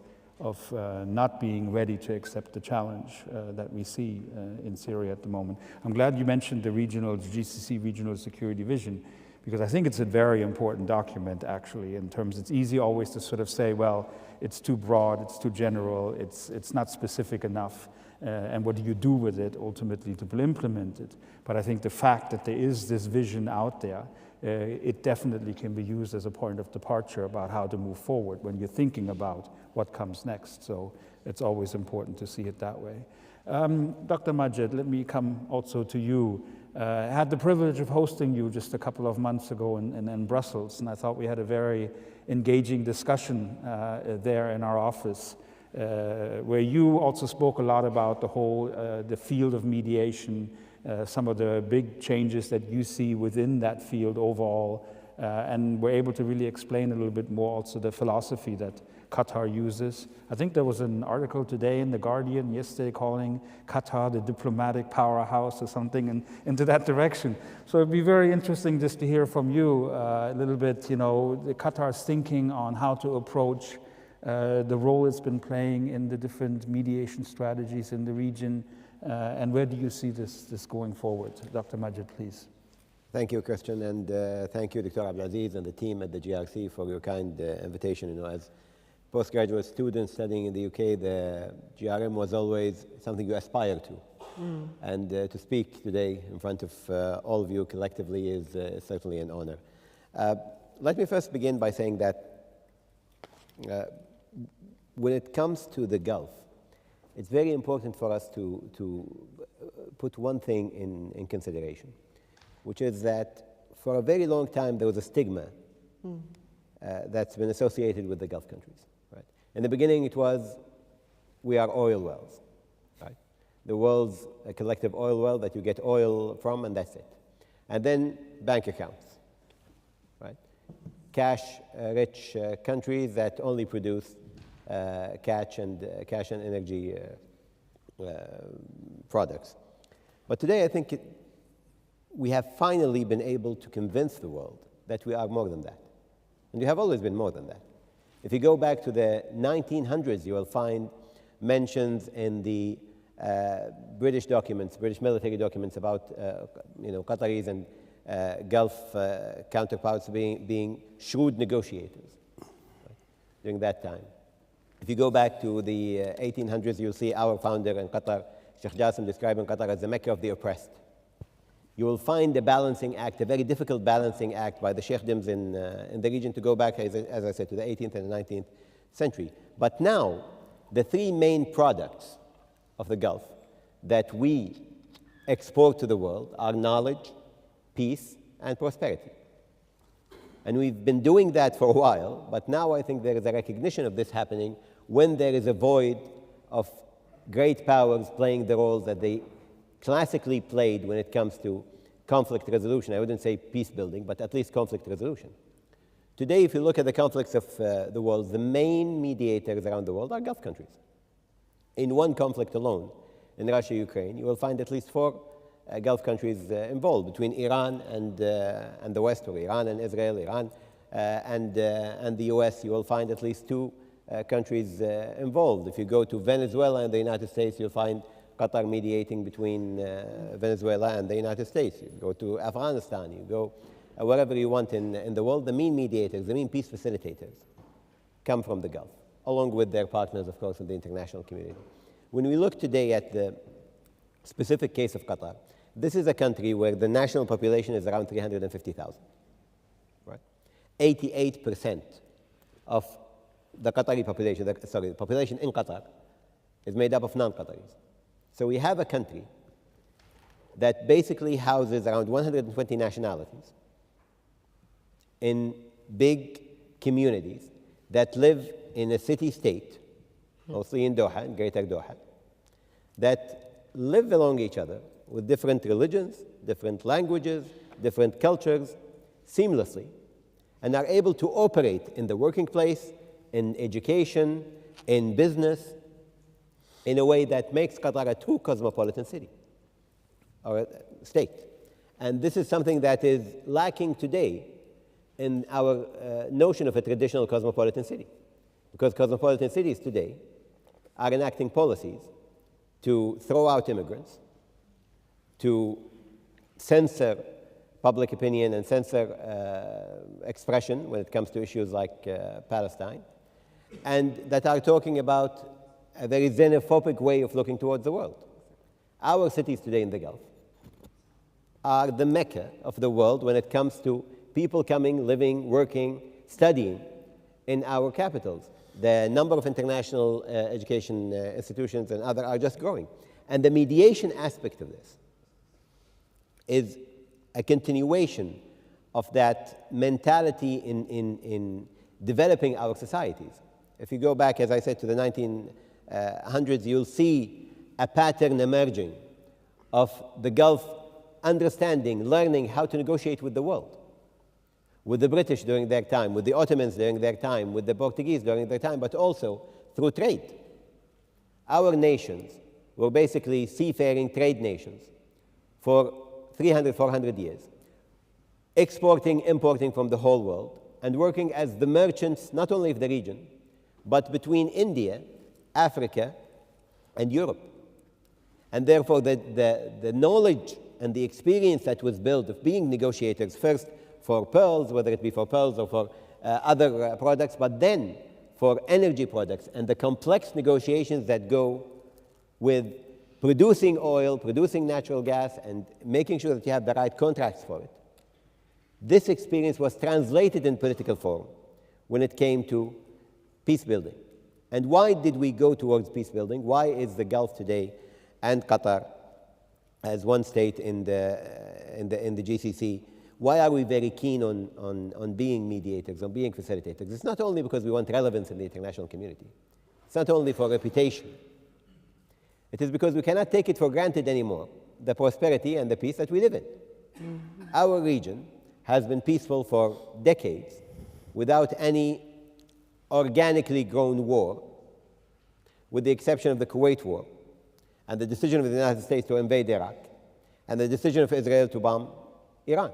not being ready to accept the challenge that we see in Syria at the moment. I'm glad you mentioned the GCC regional security vision, because I think it's a very important document actually, in terms it's easy always to sort of say, well, it's too broad, it's too general, it's not specific enough, and what do you do with it ultimately to implement it? But I think the fact that there is this vision out there, it definitely can be used as a point of departure about how to move forward when you're thinking about what comes next. So it's always important to see it that way. Dr. Majed, let me come also to you. I had the privilege of hosting you just a couple of months ago in Brussels, and I thought we had a very engaging discussion there in our office, where you also spoke a lot about the field of mediation, some of the big changes that you see within that field overall, and were able to really explain a little bit more also the philosophy that Qatar uses. I think there was an article today in The Guardian yesterday calling Qatar the diplomatic powerhouse or something into that direction. So it'd be very interesting just to hear from you a little bit, the Qatar's thinking on how to approach the role it's been playing in the different mediation strategies in the region, and where do you see this going forward? Dr. Majed, please. Thank you, Christian, and thank you, Dr. Abdelaziz and the team at the GRC for your kind invitation. As postgraduate students studying in the UK, the GRM was always something you aspire to. And to speak today in front of all of you collectively is certainly an honor. Let me first begin by saying that when it comes to the Gulf, it's very important for us to put one thing in consideration, which is that for a very long time there was a stigma that's been associated with the Gulf countries. Right? In the beginning it was, we are oil wells. Right? The world's a collective oil well that you get oil from, and that's it. And then bank accounts. Right? Cash-rich countries that only produce cash and energy products. But today I think we have finally been able to convince the world that we are more than that. And we have always been more than that. If you go back to the 1900s, you will find mentions in the British military documents about Qataris and Gulf counterparts being shrewd negotiators during that time. If you go back to the 1800s, you'll see our founder in Qatar, Sheikh Jassim, describing Qatar as the Mecca of the oppressed. You will find a balancing act, a very difficult balancing act by the Sheikhdoms in the region to go back, as I said, to the 18th and the 19th century. But now, the three main products of the Gulf, that we export to the world are knowledge, peace, and prosperity. And we've been doing that for a while, but now I think there is a recognition of this happening when there is a void of great powers playing the roles that they classically played when it comes to conflict resolution. I wouldn't say peace building, but at least conflict resolution. Today, if you look at the conflicts of the world, the main mediators around the world are Gulf countries. In one conflict alone, in Russia-Ukraine, you will find at least 4 Gulf countries involved, between Iran and the West, or Iran and Israel, Iran and the US. You will find at least 2 countries involved. If you go to Venezuela and the United States, you'll find Qatar mediating between Venezuela and the United States. You go to Afghanistan, you go wherever you want in the world, the main mediators, the main peace facilitators come from the Gulf, along with their partners, of course, in the international community. When we look today at the specific case of Qatar, this is a country where the national population is around 350,000, right? 88% of the Qatari population, the population in Qatar is made up of non-Qataris. So we have a country that basically houses around 120 nationalities in big communities that live in a city-state, mostly in Doha, in Greater Doha, that live along each other with different religions, different languages, different cultures, seamlessly, and are able to operate in the working place, in education, in business, in a way that makes Qatar a true cosmopolitan city, or a state. And this is something that is lacking today in our notion of a traditional cosmopolitan city. Because cosmopolitan cities today are enacting policies to throw out immigrants, to censor public opinion and censor expression when it comes to issues like Palestine, and that are talking about a very xenophobic way of looking towards the world. Our cities today in the Gulf are the Mecca of the world when it comes to people coming, living, working, studying in our capitals. The number of international education institutions and other are just growing. And the mediation aspect of this is a continuation of that mentality in developing our societies. If you go back, as I said, to the 1900s, you'll see a pattern emerging of the Gulf understanding, learning how to negotiate with the world. With the British during their time, with the Ottomans during their time, with the Portuguese during their time, but also through trade. Our nations were basically seafaring trade nations for 300, 400 years, exporting, importing from the whole world, and working as the merchants, not only of the region, but between India, Africa, and Europe. And therefore, the knowledge and the experience that was built of being negotiators, first for pearls, whether it be for pearls or for other products, but then for energy products and the complex negotiations that go with producing oil, producing natural gas, and making sure that you have the right contracts for it. This experience was translated in political form when it came to peace building. And why did we go towards peace building? Why is the Gulf today and Qatar as one state in the GCC? Why are we very keen on being mediators, on being facilitators? It's not only because we want relevance in the international community. It's not only for reputation. It is because we cannot take it for granted anymore, the prosperity and the peace that we live in. Mm-hmm. Our region has been peaceful for decades without any organically grown war, with the exception of the Kuwait War and the decision of the United States to invade Iraq and the decision of Israel to bomb Iran.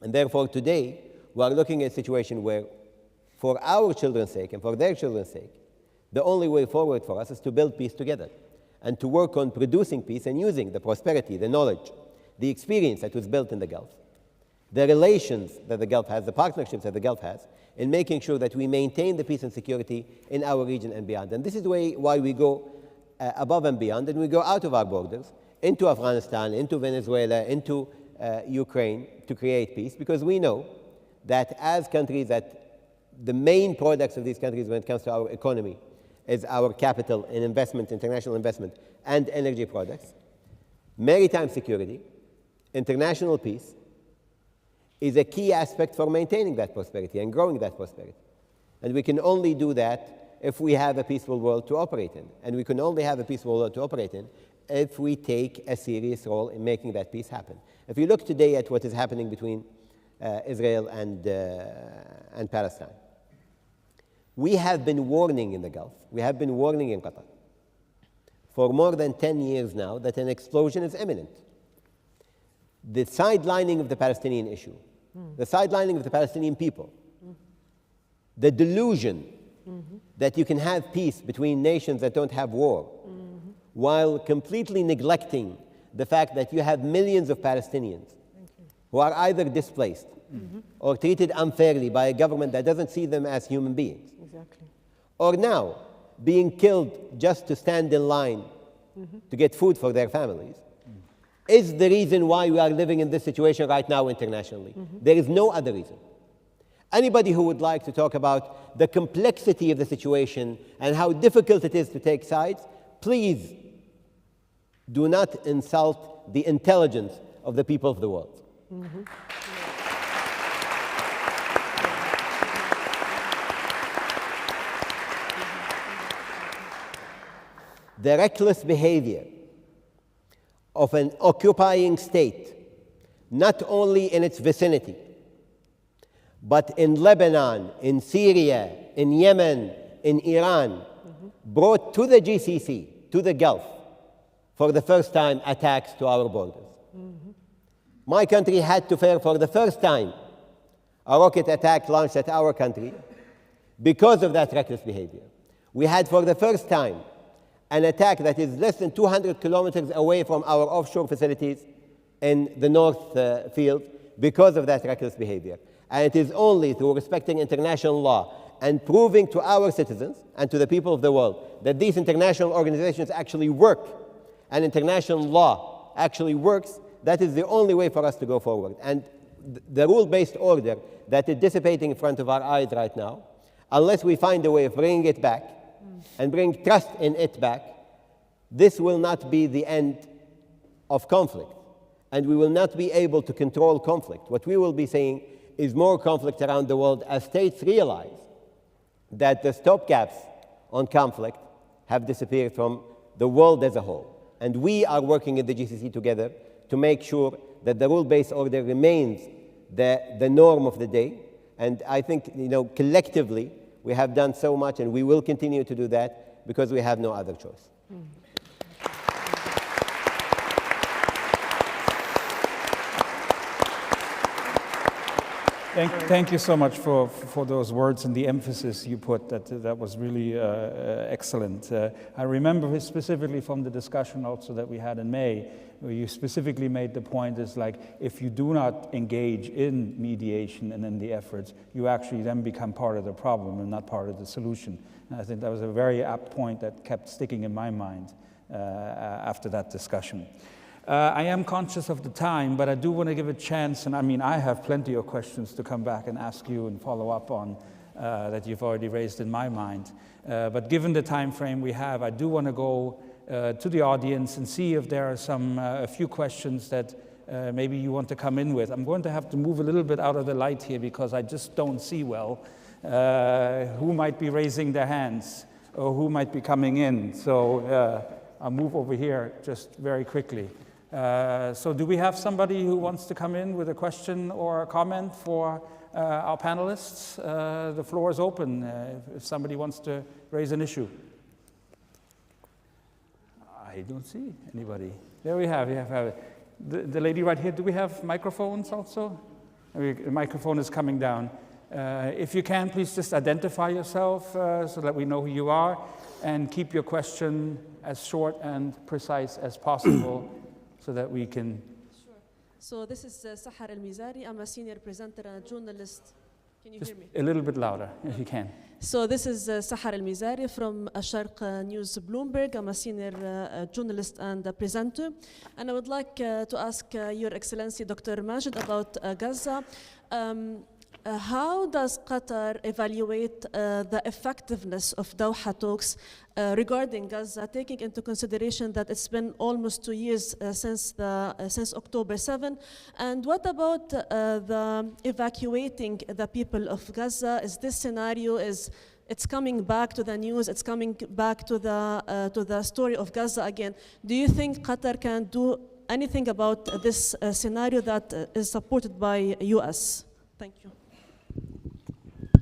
And therefore, today, we are looking at a situation where, for our children's sake and for their children's sake, the only way forward for us is to build peace together and to work on producing peace and using the prosperity, the knowledge, the experience that was built in the Gulf, the relations that the Gulf has, the partnerships that the Gulf has, in making sure that we maintain the peace and security in our region and beyond. And this is the way why we go above and beyond, and we go out of our borders into Afghanistan, into Venezuela, into Ukraine to create peace, because we know that as countries, that the main products of these countries when it comes to our economy is our capital in investment, international investment, and energy products. Maritime security, international peace, is a key aspect for maintaining that prosperity and growing that prosperity. And we can only do that if we have a peaceful world to operate in. And we can only have a peaceful world to operate in if we take a serious role in making that peace happen. If you look today at what is happening between Israel and Palestine, we have been warning in the Gulf, we have been warning in Qatar for more than 10 years now that an explosion is imminent. The sidelining of the Palestinian issue, the sidelining of the Palestinian people, the delusion that you can have peace between nations that don't have war, while completely neglecting the fact that you have millions of Palestinians who are either displaced or treated unfairly by a government that doesn't see them as human beings, or now being killed just to stand in line to get food for their families, is the reason why we are living in this situation right now internationally. There is no other reason. Anybody who would like to talk about the complexity of the situation and how difficult it is to take sides, please do not insult the intelligence of the people of the world. The reckless behavior of an occupying state, not only in its vicinity, but in Lebanon, in Syria, in Yemen, in Iran, brought to the GCC, to the Gulf, for the first time attacks to our borders. My country had to fear for the first time a rocket attack launched at our country because of that reckless behavior. We had for the first time an attack that is less than 200 kilometers away from our offshore facilities in the North Field because of that reckless behavior. And it is only through respecting international law and proving to our citizens and to the people of the world that these international organizations actually work and international law actually works, that is the only way for us to go forward. And the rule-based order that is dissipating in front of our eyes right now, unless we find a way of bringing it back and bring trust in it back, this will not be the end of conflict. And we will not be able to control conflict. What we will be seeing is more conflict around the world as states realize that the stopgaps on conflict have disappeared from the world as a whole. And we are working in the GCC together to make sure that the rule-based order remains the norm of the day. And I think, collectively, we have done so much, and we will continue to do that because we have no other choice. Thank you so much for those words and the emphasis you put. That was really excellent. I remember specifically from the discussion also that we had in May, where you specifically made the point is like, if you do not engage in mediation and in the efforts, you actually then become part of the problem and not part of the solution. And I think that was a very apt point that kept sticking in my mind after that discussion. I am conscious of the time, but I do want to give a chance, and I have plenty of questions to come back and ask you and follow up on that you've already raised in my mind. But given the time frame we have, I do want to go to the audience and see if there are a few questions that maybe you want to come in with. I'm going to have to move a little bit out of the light here because I just don't see well who might be raising their hands or who might be coming in. So I'll move over here just very quickly. So do we have somebody who wants to come in with a question or a comment for our panelists? The floor is open if somebody wants to raise an issue. I don't see anybody. There we have. The lady right here. Do we have microphones also? The microphone is coming down. If you can, please just identify yourself so that we know who you are, and keep your question as short and precise as possible so that we can... Sure. So this is Sahar Al-Mizari. I'm a senior presenter and a journalist. Can you hear me? A little bit louder, if you can. So this is Sahar Al-Mizari from Sharq News Bloomberg. I'm a senior journalist and a presenter. And I would like to ask Your Excellency Dr. Majed about Gaza. how does Qatar evaluate the effectiveness of Doha talks regarding Gaza, taking into consideration that it's been almost 2 years since October 7? And what about the evacuating the people of Gaza? Is this scenario it's coming back to the news, it's coming back to the story of Gaza again? Do you think Qatar can do anything about this scenario that is supported by US? Thank you.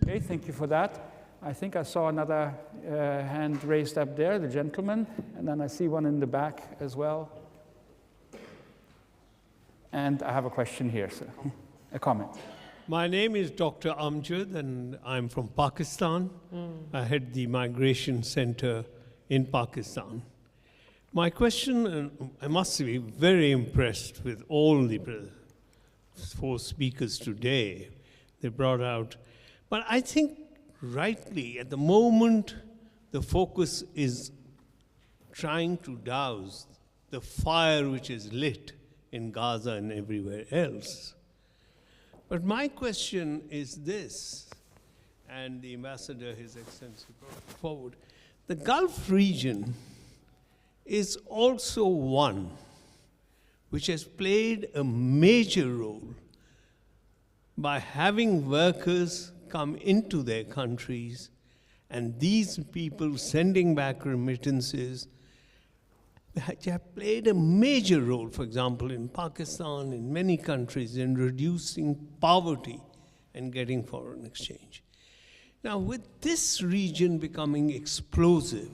Okay, thank you for that. I think I saw another hand raised up there, the gentleman, and then I see one in the back as well. And I have a question here, sir. A comment. My name is Dr. Amjad, and I'm from Pakistan. I head the Migration Center in Pakistan. My question, I must be very impressed with all the 4 speakers today they brought out. But I think rightly, at the moment, the focus is trying to douse the fire which is lit in Gaza and everywhere else. But my question is this, and the ambassador, His Excellency, brought it forward. The Gulf region is also one which has played a major role by having workers come into their countries, and these people sending back remittances have played a major role, for example, in Pakistan, in many countries, in reducing poverty and getting foreign exchange. Now, with this region becoming explosive,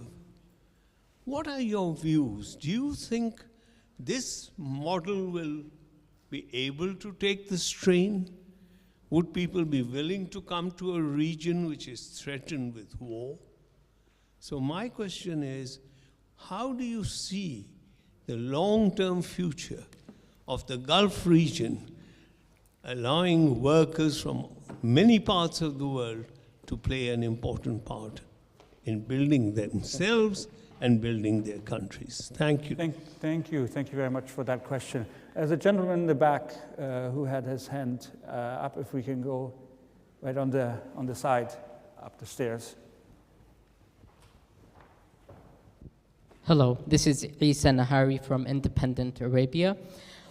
what are your views? Do you think this model will be able to take the strain? Would people be willing to come to a region which is threatened with war? So my question is, how do you see the long-term future of the Gulf region allowing workers from many parts of the world to play an important part in building themselves and building their countries? Thank you. Thank you very much for that question. As a gentleman in the back who had his hand up, if we can go right on the side, up the stairs. Hello, this is Isa Nahari from Independent Arabia.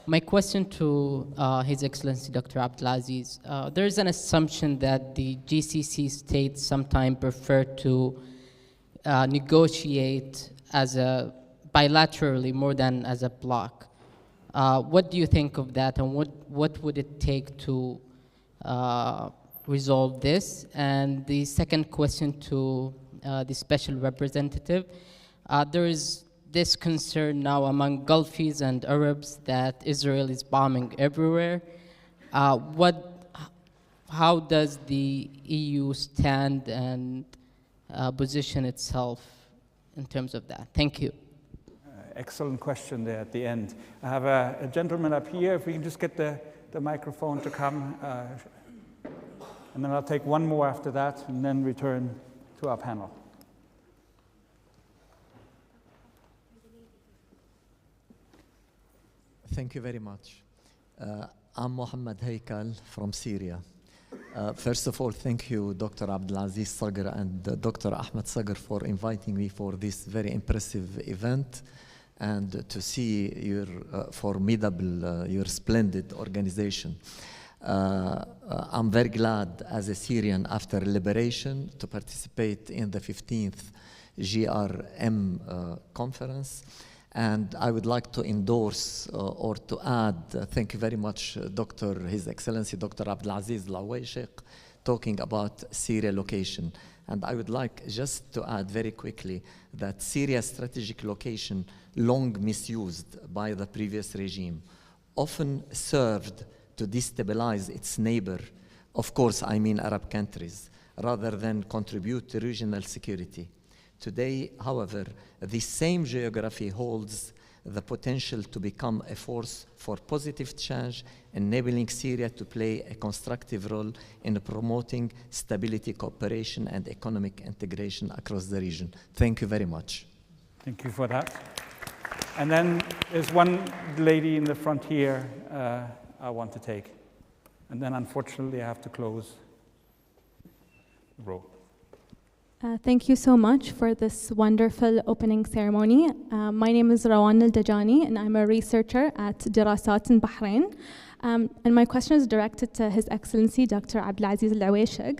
My question to His Excellency Dr. Abdelaziz, there is an assumption that the GCC states sometimes prefer to negotiate bilaterally more than as a bloc. What do you think of that, and what would it take to resolve this? And the second question to the special representative, there is this concern now among Gulfies and Arabs that Israel is bombing everywhere. How does the EU stand and position itself in terms of that? Thank you. Excellent question there at the end. I have a gentleman up here. If we can just get the microphone to come. And then I'll take one more after that and then return to our panel. Thank you very much. I'm Mohammed Haykal from Syria. First of all, thank you, Dr. Abdelaziz Sagr and Dr. Ahmed Sagr for inviting me for this very impressive event and to see your formidable, your splendid organization. I'm very glad as a Syrian after liberation to participate in the 15th GRM conference. And I would like to endorse or to add, thank you very much, His Excellency Dr. Abdelaziz Aluweisheg, talking about Syria location. And I would like just to add very quickly that Syria's strategic location, long misused by the previous regime, often served to destabilize its neighbor, of course I mean Arab countries, rather than contribute to regional security. Today, however, the same geography holds the potential to become a force for positive change, enabling Syria to play a constructive role in promoting stability, cooperation, and economic integration across the region. Thank you very much. Thank you for that. And then there's one lady in the front here I want to take. And then unfortunately I have to close row. Thank you so much for this wonderful opening ceremony. My name is Rawan Al-Dajani, and I'm a researcher at Dirasat in Bahrain. And my question is directed to His Excellency Dr. Abdelaziz Aluweisheg.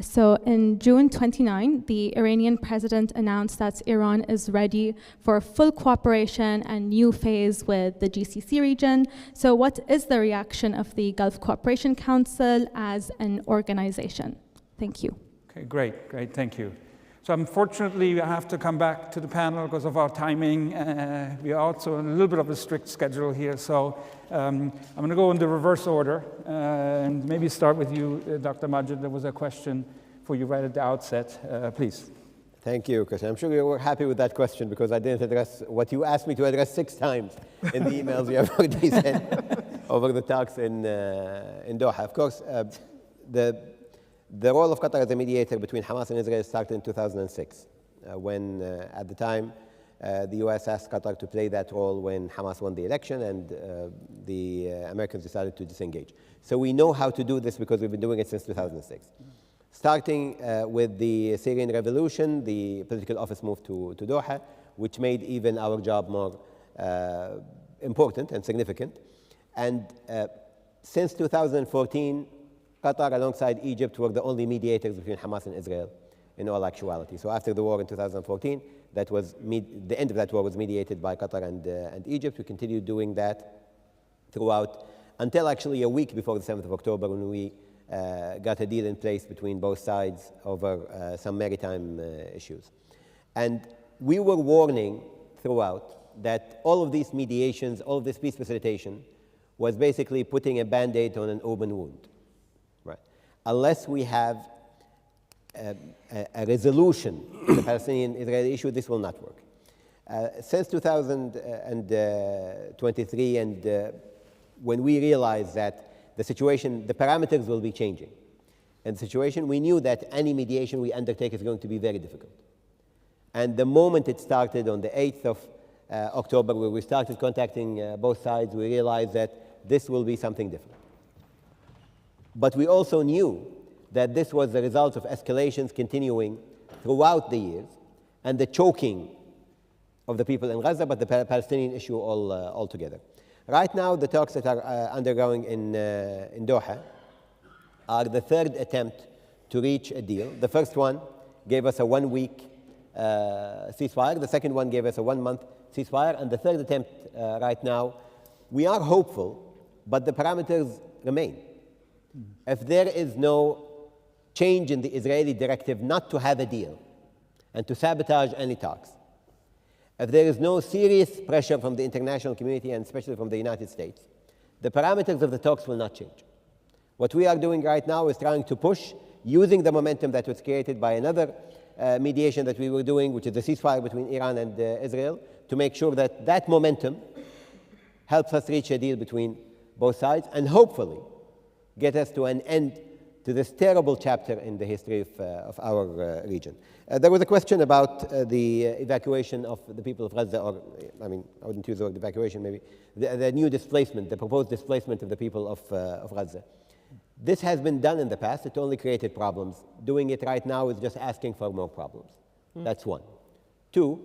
So in June 29, the Iranian president announced that Iran is ready for full cooperation and new phase with the GCC region. So what is the reaction of the Gulf Cooperation Council as an organization? Thank you. Okay, great, thank you. So unfortunately, we have to come back to the panel because of our timing. We are also on a little bit of a strict schedule here, so I'm going to go in the reverse order and maybe start with you, Dr. Majed. There was a question for you right at the outset. Please. Thank you, Chris. I'm sure you were happy with that question because I didn't address what you asked me to address 6 times in the emails you have already sent over the talks in Doha. Of course, the role of Qatar as a mediator between Hamas and Israel started in 2006, when at the time the US asked Qatar to play that role when Hamas won the election and the Americans decided to disengage. So we know how to do this because we've been doing it since 2006. Starting with the Syrian revolution, the political office moved to Doha, which made even our job more important and significant. And since 2014, Qatar, alongside Egypt, were the only mediators between Hamas and Israel in all actuality. So after the war in 2014, that was the end of that war was mediated by Qatar and Egypt. We continued doing that throughout until actually a week before the 7th of October when we got a deal in place between both sides over some maritime issues. And we were warning throughout that all of these mediations, all of this peace facilitation was basically putting a Band-Aid on an open wound. Unless we have a resolution to the Palestinian-Israeli issue, this will not work. Since 2023, and when we realized that the situation, the parameters will be changing, and the situation, we knew that any mediation we undertake is going to be very difficult. And the moment it started on the 8th of October, where we started contacting both sides, we realized that this will be something different. But we also knew that this was the result of escalations continuing throughout the years and the choking of the people in Gaza, but the Palestinian issue altogether. Right now, the talks that are undergoing in Doha are the 3rd attempt to reach a deal. The first one gave us a 1-week ceasefire. The second one gave us a 1-month ceasefire. And the 3rd attempt right now, we are hopeful, but the parameters remain. If there is no change in the Israeli directive not to have a deal and to sabotage any talks, if there is no serious pressure from the international community and especially from the United States, the parameters of the talks will not change. What we are doing right now is trying to push, using the momentum that was created by another mediation that we were doing, which is the ceasefire between Iran and Israel, to make sure that that momentum helps us reach a deal between both sides and hopefully get us to an end to this terrible chapter in the history of our region. There was a question about the evacuation of the people of Gaza, or I wouldn't use the word evacuation, maybe, the new displacement, the proposed displacement of the people of Gaza. This has been done in the past. It only created problems. Doing it right now is just asking for more problems. That's one. 2,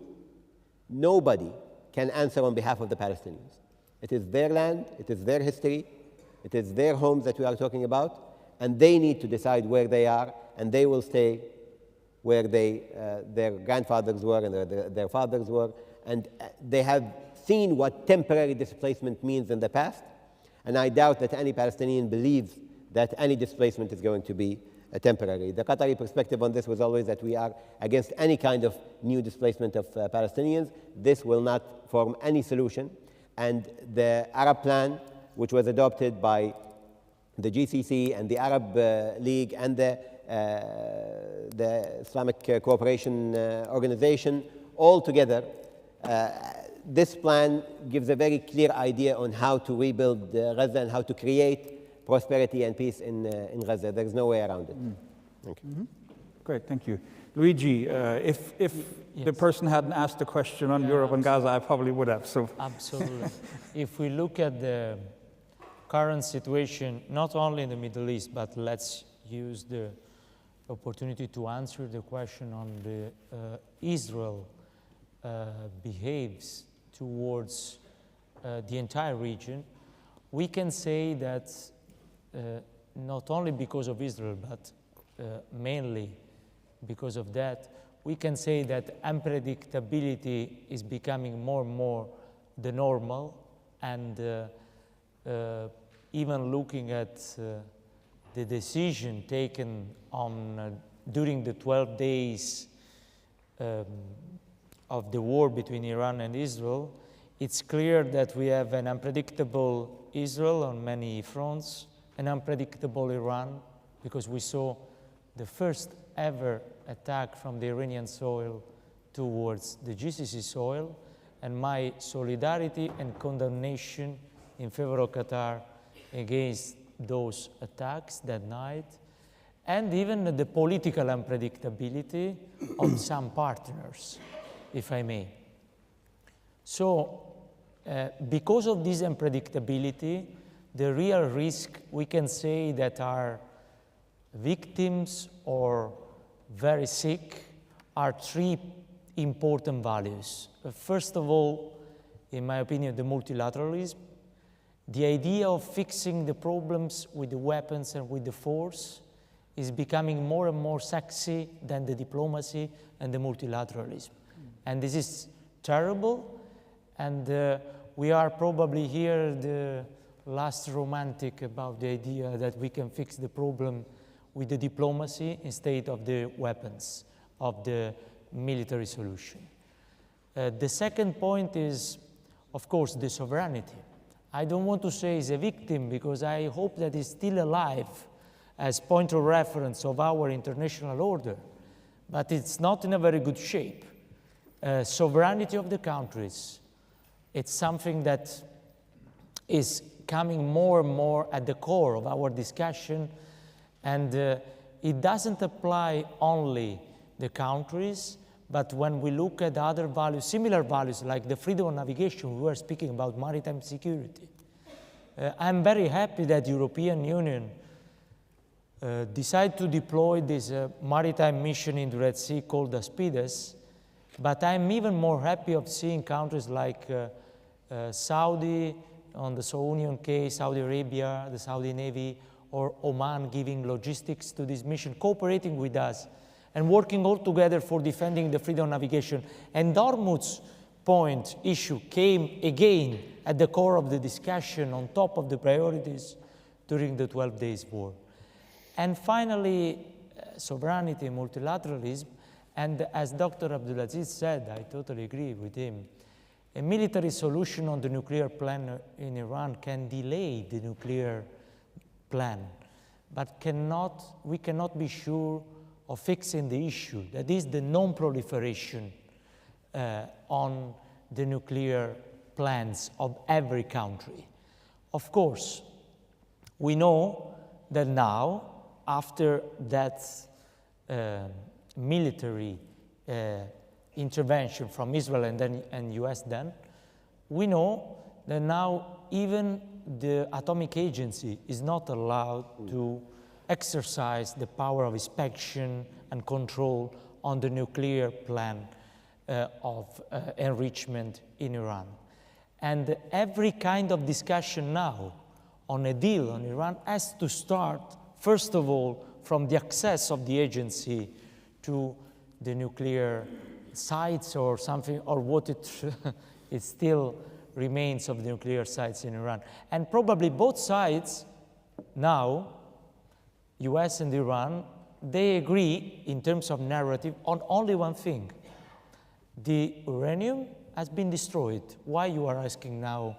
nobody can answer on behalf of the Palestinians. It is their land, it is their history, it is their homes that we are talking about, and they need to decide where they are, and they will stay where their grandfathers were and their fathers were, and they have seen what temporary displacement means in the past, and I doubt that any Palestinian believes that any displacement is going to be temporary. The Qatari perspective on this was always that we are against any kind of new displacement of Palestinians. This will not form any solution, and the Arab plan, which was adopted by the GCC and the Arab League and the Islamic Cooperation Organization, all together, this plan gives a very clear idea on how to rebuild Gaza and how to create prosperity and peace in Gaza. There's no way around it. Thank you. Great, thank you. Luigi, if the person hadn't asked the question on Europe and Gaza, I probably would have. So absolutely. If we look at the current situation, not only in the Middle East, but let's use the opportunity to answer the question on the Israel behaves towards the entire region, we can say that not only because of Israel, but mainly because of that, we can say that unpredictability is becoming more and more the normal, and even looking at the decision taken on during the 12 days of the war between Iran and Israel, it's clear that we have an unpredictable Israel on many fronts, an unpredictable Iran, because we saw the first ever attack from the Iranian soil towards the GCC soil, and my solidarity and condemnation in favor of Qatar against those attacks that night, and even the political unpredictability of some partners, if I may. So, because of this unpredictability, the real risk we can say that are victims or very sick are three important values. First of all, in my opinion, the multilateralism, the idea of fixing the problems with the weapons and with the force is becoming more and more sexy than the diplomacy and the multilateralism. And this is terrible, and we are probably here the last romantic about the idea that we can fix the problem with the diplomacy instead of the weapons, of the military solution. The second point is, of course, the sovereignty. I don't want to say he's a victim because I hope that he's still alive as point of reference of our international order, but it's not in a very good shape. Sovereignty of the countries, it's something that is coming more and more at the core of our discussion, and it doesn't apply only the countries, but when we look at other values, similar values like the freedom of navigation, we were speaking about maritime security. I'm very happy that the European Union decided to deploy this maritime mission in the Red Sea called Aspides, but I'm even more happy of seeing countries like Saudi, on the Saudi case, Saudi Arabia, the Saudi Navy, or Oman giving logistics to this mission, cooperating with us and working all together for defending the freedom of navigation. And Dartmouth's point issue came again at the core of the discussion on top of the priorities during the 12 days war. And finally, sovereignty, multilateralism, and as Dr. Abdelaziz said, I totally agree with him, a military solution on the nuclear plan in Iran can delay the nuclear plan, but we cannot be sure of fixing the issue, that is the non-proliferation on the nuclear plans of every country. Of course, we know that now, after that military intervention from Israel and US then, we know that now even the Atomic Agency is not allowed to exercise the power of inspection and control on the nuclear plan of enrichment in Iran. And every kind of discussion now on a deal on Iran has to start, first of all, from the access of the agency to the nuclear sites or something, or what it still remains of the nuclear sites in Iran. And probably both sides now, US and Iran, they agree in terms of narrative on only one thing. The uranium has been destroyed. Why you are asking now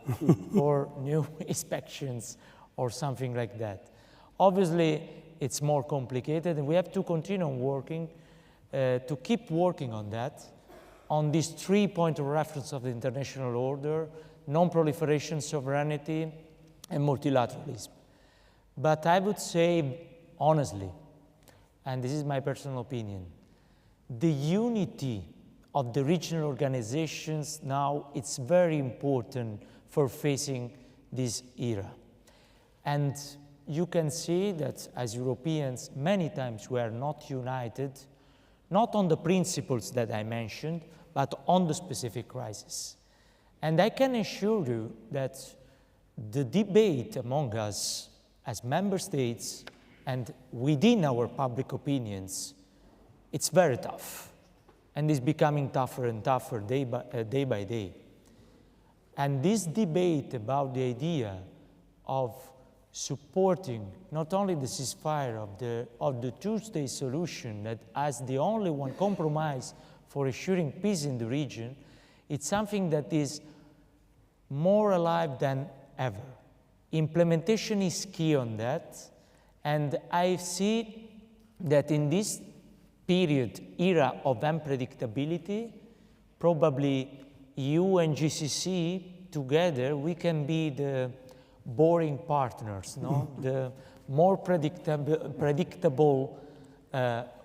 for new inspections or something like that? Obviously, it's more complicated, and we have to continue working to keep working on that, on these 3 points of reference of the international order: non-proliferation, sovereignty, and multilateralism. But I would say, honestly, and this is my personal opinion, the unity of the regional organizations now, it's very important for facing this era. And you can see that as Europeans, many times we are not united, not on the principles that I mentioned, but on the specific crisis. And I can assure you that the debate among us as member states and within our public opinions, it's very tough. And it's becoming tougher and tougher day by day. And this debate about the idea of supporting not only the ceasefire of the two-state solution that as the only one compromise for assuring peace in the region, it's something that is more alive than ever. Implementation is key on that, and I see that in this era of unpredictability, probably EU and GCC together, we can be the boring partners, no? The more predictable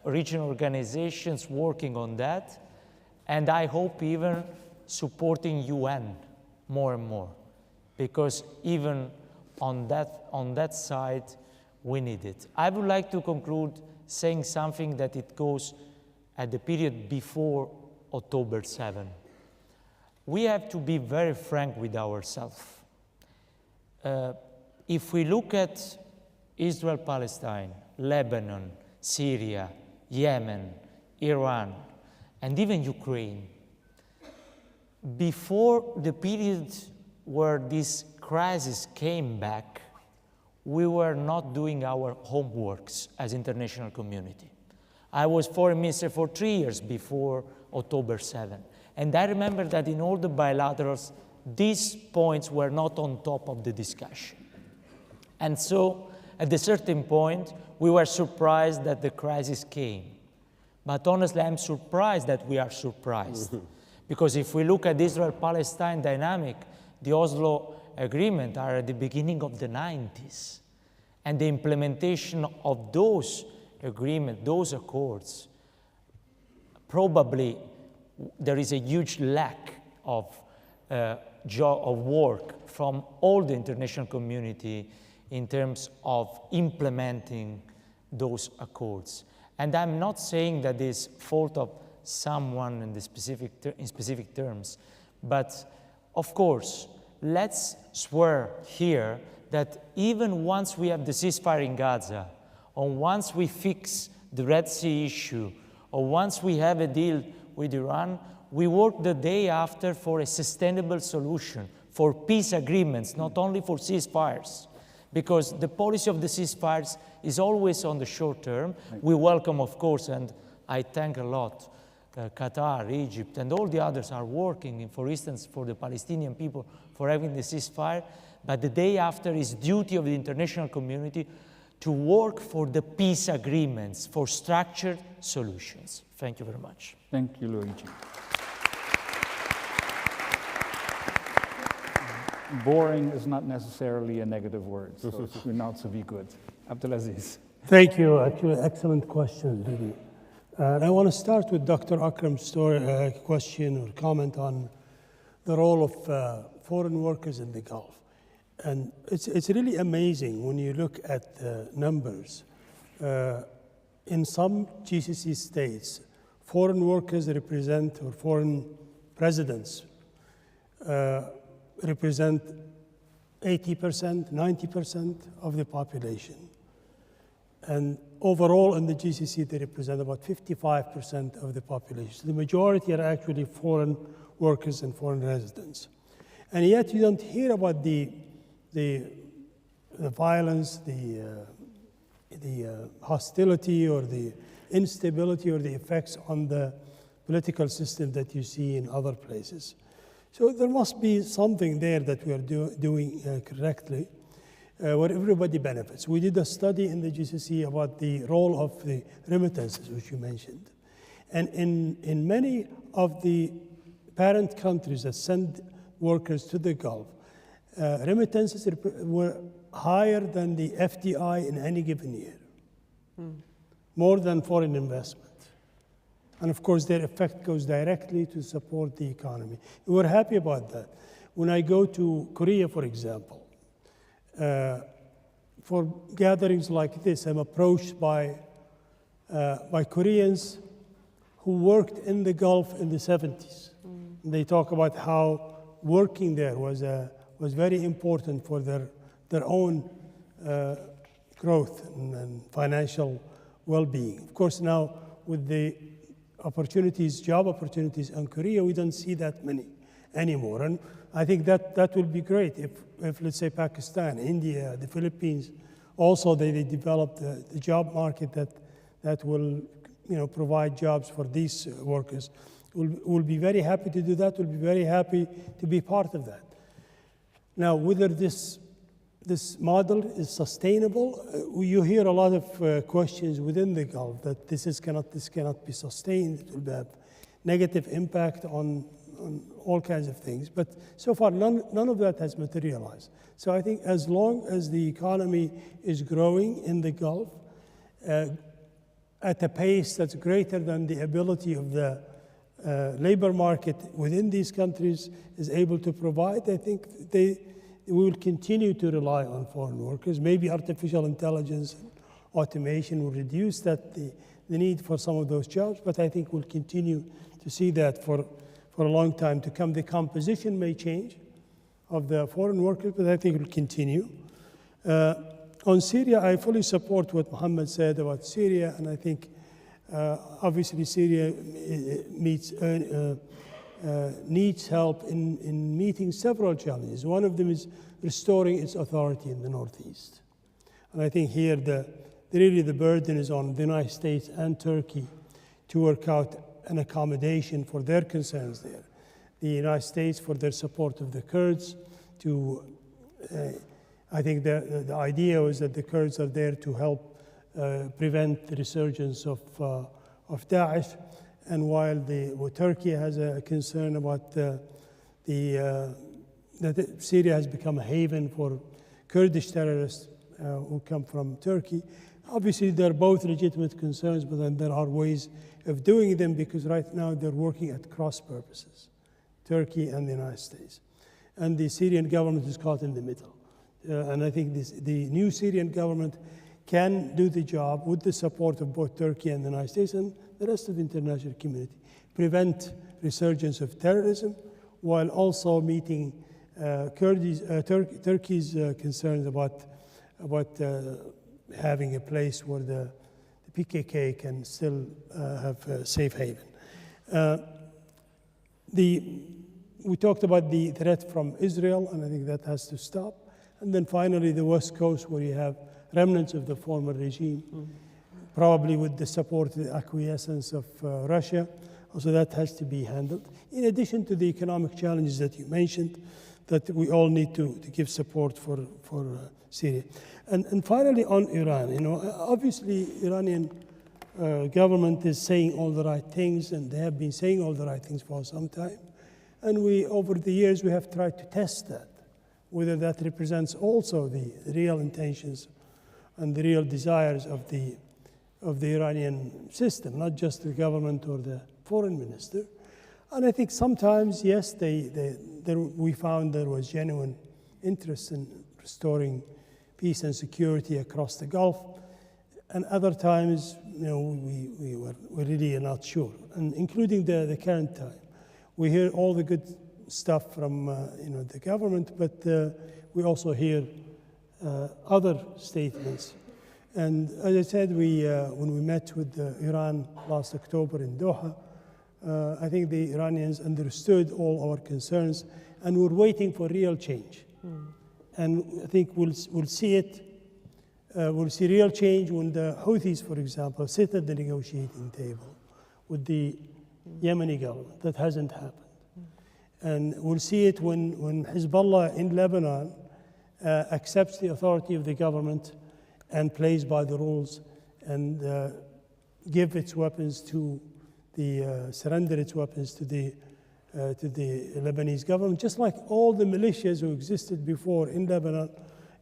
regional organizations working on that, and I hope even supporting UN more and more, because even on that side, we need it. I would like to conclude saying something that it goes at the period before October 7. We have to be very frank with ourselves. If we look at Israel, Palestine, Lebanon, Syria, Yemen, Iran, and even Ukraine, before the period where this crisis came back, we were not doing our homeworks as international community. I was foreign minister for 3 years before October 7. And I remember that in all the bilaterals, these points were not on top of the discussion. And so, at a certain point, we were surprised that the crisis came. But honestly, I'm surprised that we are surprised. Because if we look at the Israel-Palestine dynamic, the Oslo Agreement are at the beginning of the 90s. And the implementation of those agreements, those accords, probably there is a huge lack of work from all the international community in terms of implementing those accords. And I'm not saying that it's fault of someone in specific terms, but of course, let's swear here that even once we have the ceasefire in Gaza, or once we fix the Red Sea issue, or once we have a deal with Iran, we work the day after for a sustainable solution, for peace agreements, not only for ceasefires. Because the policy of the ceasefires is always on the short term. We welcome, of course, and I thank a lot, Qatar, Egypt, and all the others are working, for instance, for the Palestinian people, for having the ceasefire. But the day after is duty of the international community to work for the peace agreements, for structured solutions. Thank you very much. Thank you, Luigi. Boring is not necessarily a negative word, so it turns out to be good. Abdelaziz. Thank you. Actually, excellent question, really. And I want to start with Dr. Akram's question or comment on the role of foreign workers in the Gulf. And it's really amazing when you look at the numbers. In some GCC states, foreign workers represent, or foreign residents represent 80%, 90% of the population. And overall in the GCC, they represent about 55% of the population. So the majority are actually foreign workers and foreign residents. And yet you don't hear about the violence, the hostility, or the instability, or the effects on the political system that you see in other places. So there must be something there that we are doing correctly, where everybody benefits. We did a study in the GCC about the role of the remittances, which you mentioned. And in many of the parent countries that send workers to the Gulf, remittances were higher than the FDI in any given year, more than foreign investment. And of course, their effect goes directly to support the economy. We're happy about that. When I go to Korea, for example, for gatherings like this, I'm approached by Koreans who worked in the Gulf in the 70s. They talk about how working there was very important for their own growth and financial well-being. Of course, now with the opportunities, job opportunities in Korea, we don't see that many anymore. And I think that will be great if let's say Pakistan, India, the Philippines, also they develop the job market that will provide jobs for these workers. We'll be very happy to do that. We'll be very happy to be part of that. Now, whether this model is sustainable, you hear a lot of questions within the Gulf that this cannot be sustained. It will have negative impact on all kinds of things. But so far, none of that has materialized. So I think as long as the economy is growing in the Gulf at a pace that's greater than the ability of the labor market within these countries is able to provide, I think we will continue to rely on foreign workers. Maybe artificial intelligence and automation will reduce the need for some of those jobs, but I think we'll continue to see that for a long time to come. The composition may change of the foreign workers, but I think it will continue. On Syria, I fully support what Mohammed said about Syria, and I think obviously Syria needs help in meeting several challenges. One of them is restoring its authority in the northeast. And I think here really the burden is on the United States and Turkey to work out an accommodation for their concerns there. The United States for their support of the Kurds. I think the idea was that the Kurds are there to help prevent the resurgence of Daesh. And while Turkey has a concern about that Syria has become a haven for Kurdish terrorists who come from Turkey, obviously they're both legitimate concerns, but then there are ways of doing them because right now they're working at cross purposes, Turkey and the United States. And the Syrian government is caught in the middle. And I think the new Syrian government can do the job with the support of both Turkey and the United States and the rest of the international community, prevent resurgence of terrorism while also meeting Turkey's concerns about having a place where the PKK can still have a safe haven. We talked about the threat from Israel, and I think that has to stop. And then finally, the West Coast, where you have remnants of the former regime, probably with the support, the acquiescence of Russia. Also, that has to be handled. In addition to the economic challenges that you mentioned, that we all need to give support for Syria. And finally, on Iran, obviously, Iranian government is saying all the right things, and they have been saying all the right things for some time. And over the years, we have tried to test that, whether that represents also the real intentions and the real desires of the Iranian system, not just the government or the foreign minister. And I think sometimes, yes, we found there was genuine interest in restoring peace and security across the Gulf. And other times, we were really not sure, and including the current time. We hear all the good stuff from the government, but we also hear other statements. And as I said, when we met with Iran last October in Doha, I think the Iranians understood all our concerns and were waiting for real change. And I think we'll see it. We'll see real change when the Houthis, for example, sit at the negotiating table with the Yemeni government. That hasn't happened. And we'll see it when Hezbollah in Lebanon accepts the authority of the government and plays by the rules and give its weapons to surrender its weapons to the Lebanese government, just like all the militias who existed before in Lebanon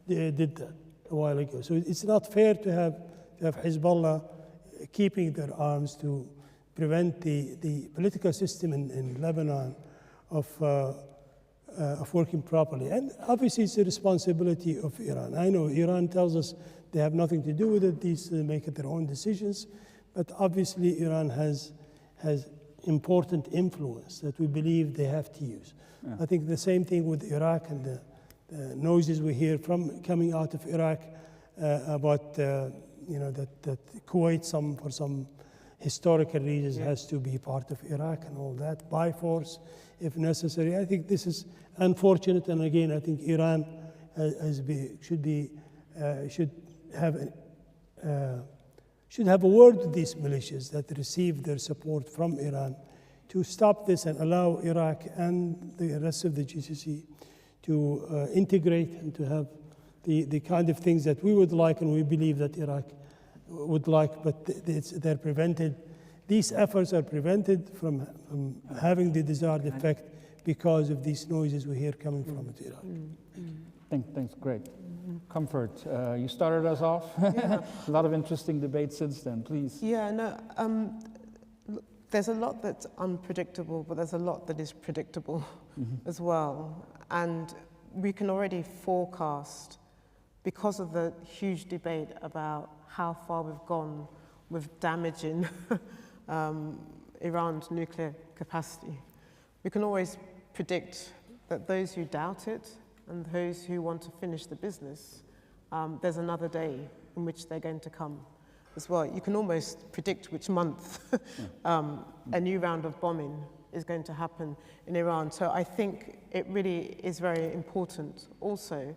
did that a while ago. So it's not fair to have Hezbollah keeping their arms to prevent the political system in Lebanon of of working properly. And obviously it's the responsibility of Iran. I know Iran tells us they have nothing to do with it, these make their own decisions, but obviously Iran has important influence that we believe they have to use. Yeah. I think the same thing with Iraq and the noises we hear from coming out of Iraq about that Kuwait, for some historical reasons, has to be part of Iraq and all that by force if necessary. I think this is unfortunate, and again, I think Iran should have a word with these militias that receive their support from Iran to stop this and allow Iraq and the rest of the GCC to integrate and to have the kind of things that we would like and we believe that Iraq would like, but they're prevented. These efforts are prevented from having the desired effect because of these noises we hear coming from Iraq. Thanks, great. Comfort, you started us off. Yeah. A lot of interesting debate since then, please. Yeah, no, there's a lot that's unpredictable, but there's a lot that is predictable as well. And we can already forecast, because of the huge debate about how far we've gone with damaging Iran's nuclear capacity, we can always predict that those who doubt it and those who want to finish the business, there's another day in which they're going to come as well. You can almost predict which month a new round of bombing is going to happen in Iran. So I think it really is very important also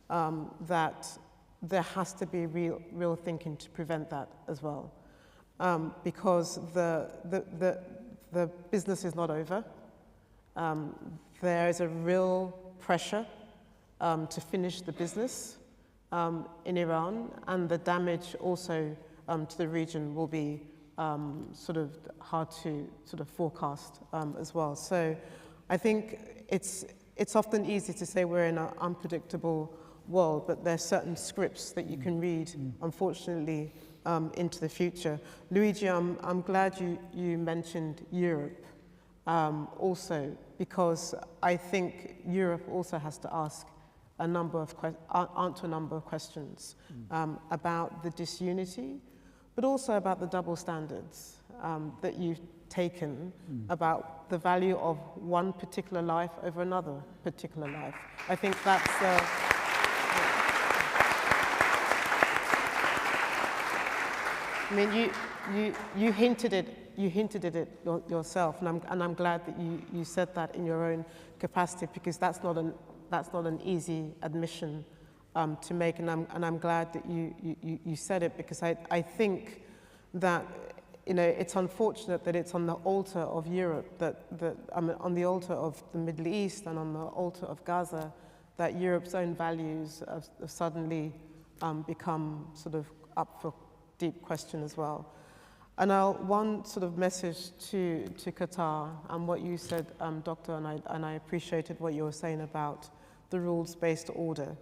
that there has to be real thinking to prevent that as well. Because the business is not over. There is a real pressure to finish the business in Iran, and the damage also to the region will be sort of hard to sort of forecast as well. So I think it's often easy to say we're in an unpredictable world, but there's certain scripts that you can read, unfortunately, into the future. Luigi, I'm glad you mentioned Europe also, because I think Europe also has to answer a number of questions about the disunity, but also about the double standards that you've taken about the value of one particular life over another particular life. I think that's I mean, you hinted at it yourself, and I'm glad that you said that in your own capacity, because that's not an easy admission to make, and I'm glad that you said it, because I think that it's unfortunate that it's on the altar of Europe, on the altar of the Middle East and on the altar of Gaza, that Europe's own values have suddenly become sort of up for deep question as well. And one sort of message to Qatar and what you said, Doctor, and I appreciated what you were saying about the rules-based order.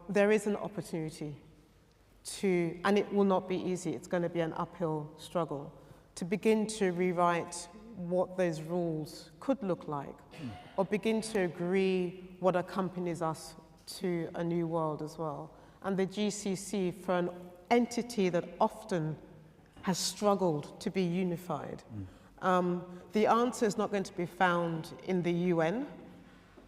There is an opportunity to, and it will not be easy, it's going to be an uphill struggle, to begin to rewrite what those rules could look like, or begin to agree what accompanies us to a new world as well. And the GCC, for an entity that often has struggled to be unified. The answer is not going to be found in the UN.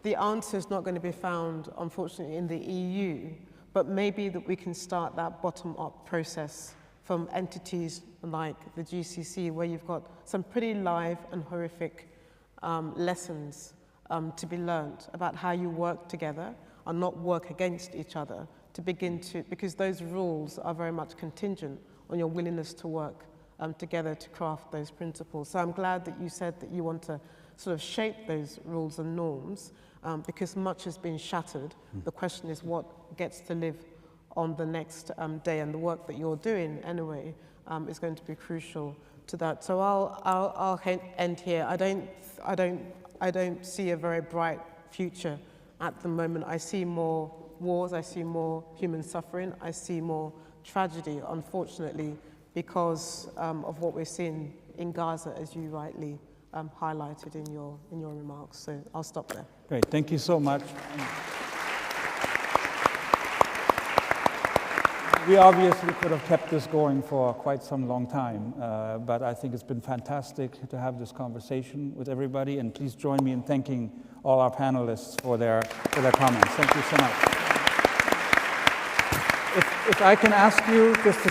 The answer is not going to be found, unfortunately, in the EU, but maybe that we can start that bottom-up process from entities like the GCC, where you've got some pretty live and horrific lessons to be learned about how you work together and not work against each other, to begin to, because those rules are very much contingent on your willingness to work together to craft those principles. So I'm glad that you said that you want to sort of shape those rules and norms, because much has been shattered. The question is what gets to live on the next day, and the work that you're doing anyway is going to be crucial to that. So I'll end here. I don't see a very bright future at the moment. I see more wars, I see more human suffering, I see more tragedy, unfortunately, because of what we're seeing in Gaza, as you rightly highlighted in your remarks. So I'll stop there. Great, thank you so much. We obviously could have kept this going for quite some long time, but I think it's been fantastic to have this conversation with everybody, and please join me in thanking all our panelists for their comments. Thank you so much. If I can ask you just to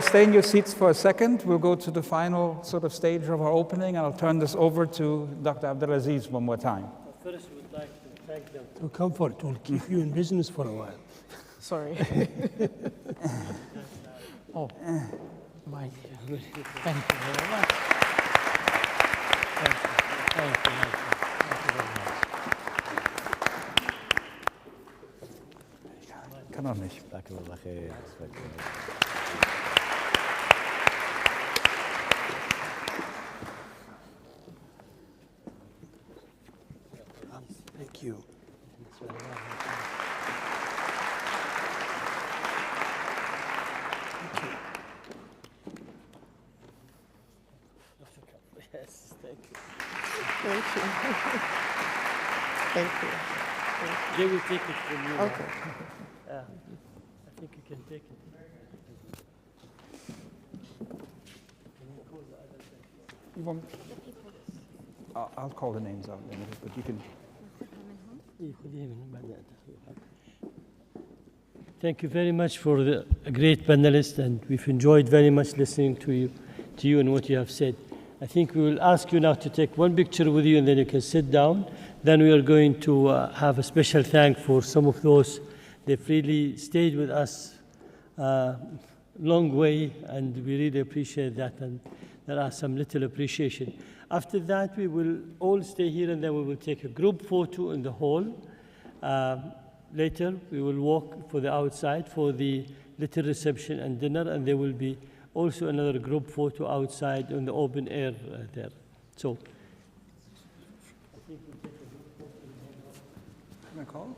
stay in your seats for a second, we'll go to the final sort of stage of our opening, and I'll turn this over to Dr. Abdelaziz one more time. First, we'd like to thank them for comfort. Will keep you in business for a while. Sorry. Oh, my dear. Thank you very much. Thank you. Thank you. Thank you very much. Kann auch nicht. Thank you. Yes, thank you. Thank you. Thank you. They will take it from you. Okay. I think you can take it. You want, I'll call the names out, but you can. Thank you very much for the great panelists, and we've enjoyed very much listening to you and what you have said. I think we will ask you now to take one picture with you, and then you can sit down. Then we are going to have a special thank for some of those. They've really stayed with us long way, and we really appreciate that, and there are some little appreciation. After that, we will all stay here, and then we will take a group photo in the hall. Later, we will walk for the outside for the little reception and dinner, and there will be also another group photo outside on the open air there. So, Can I call?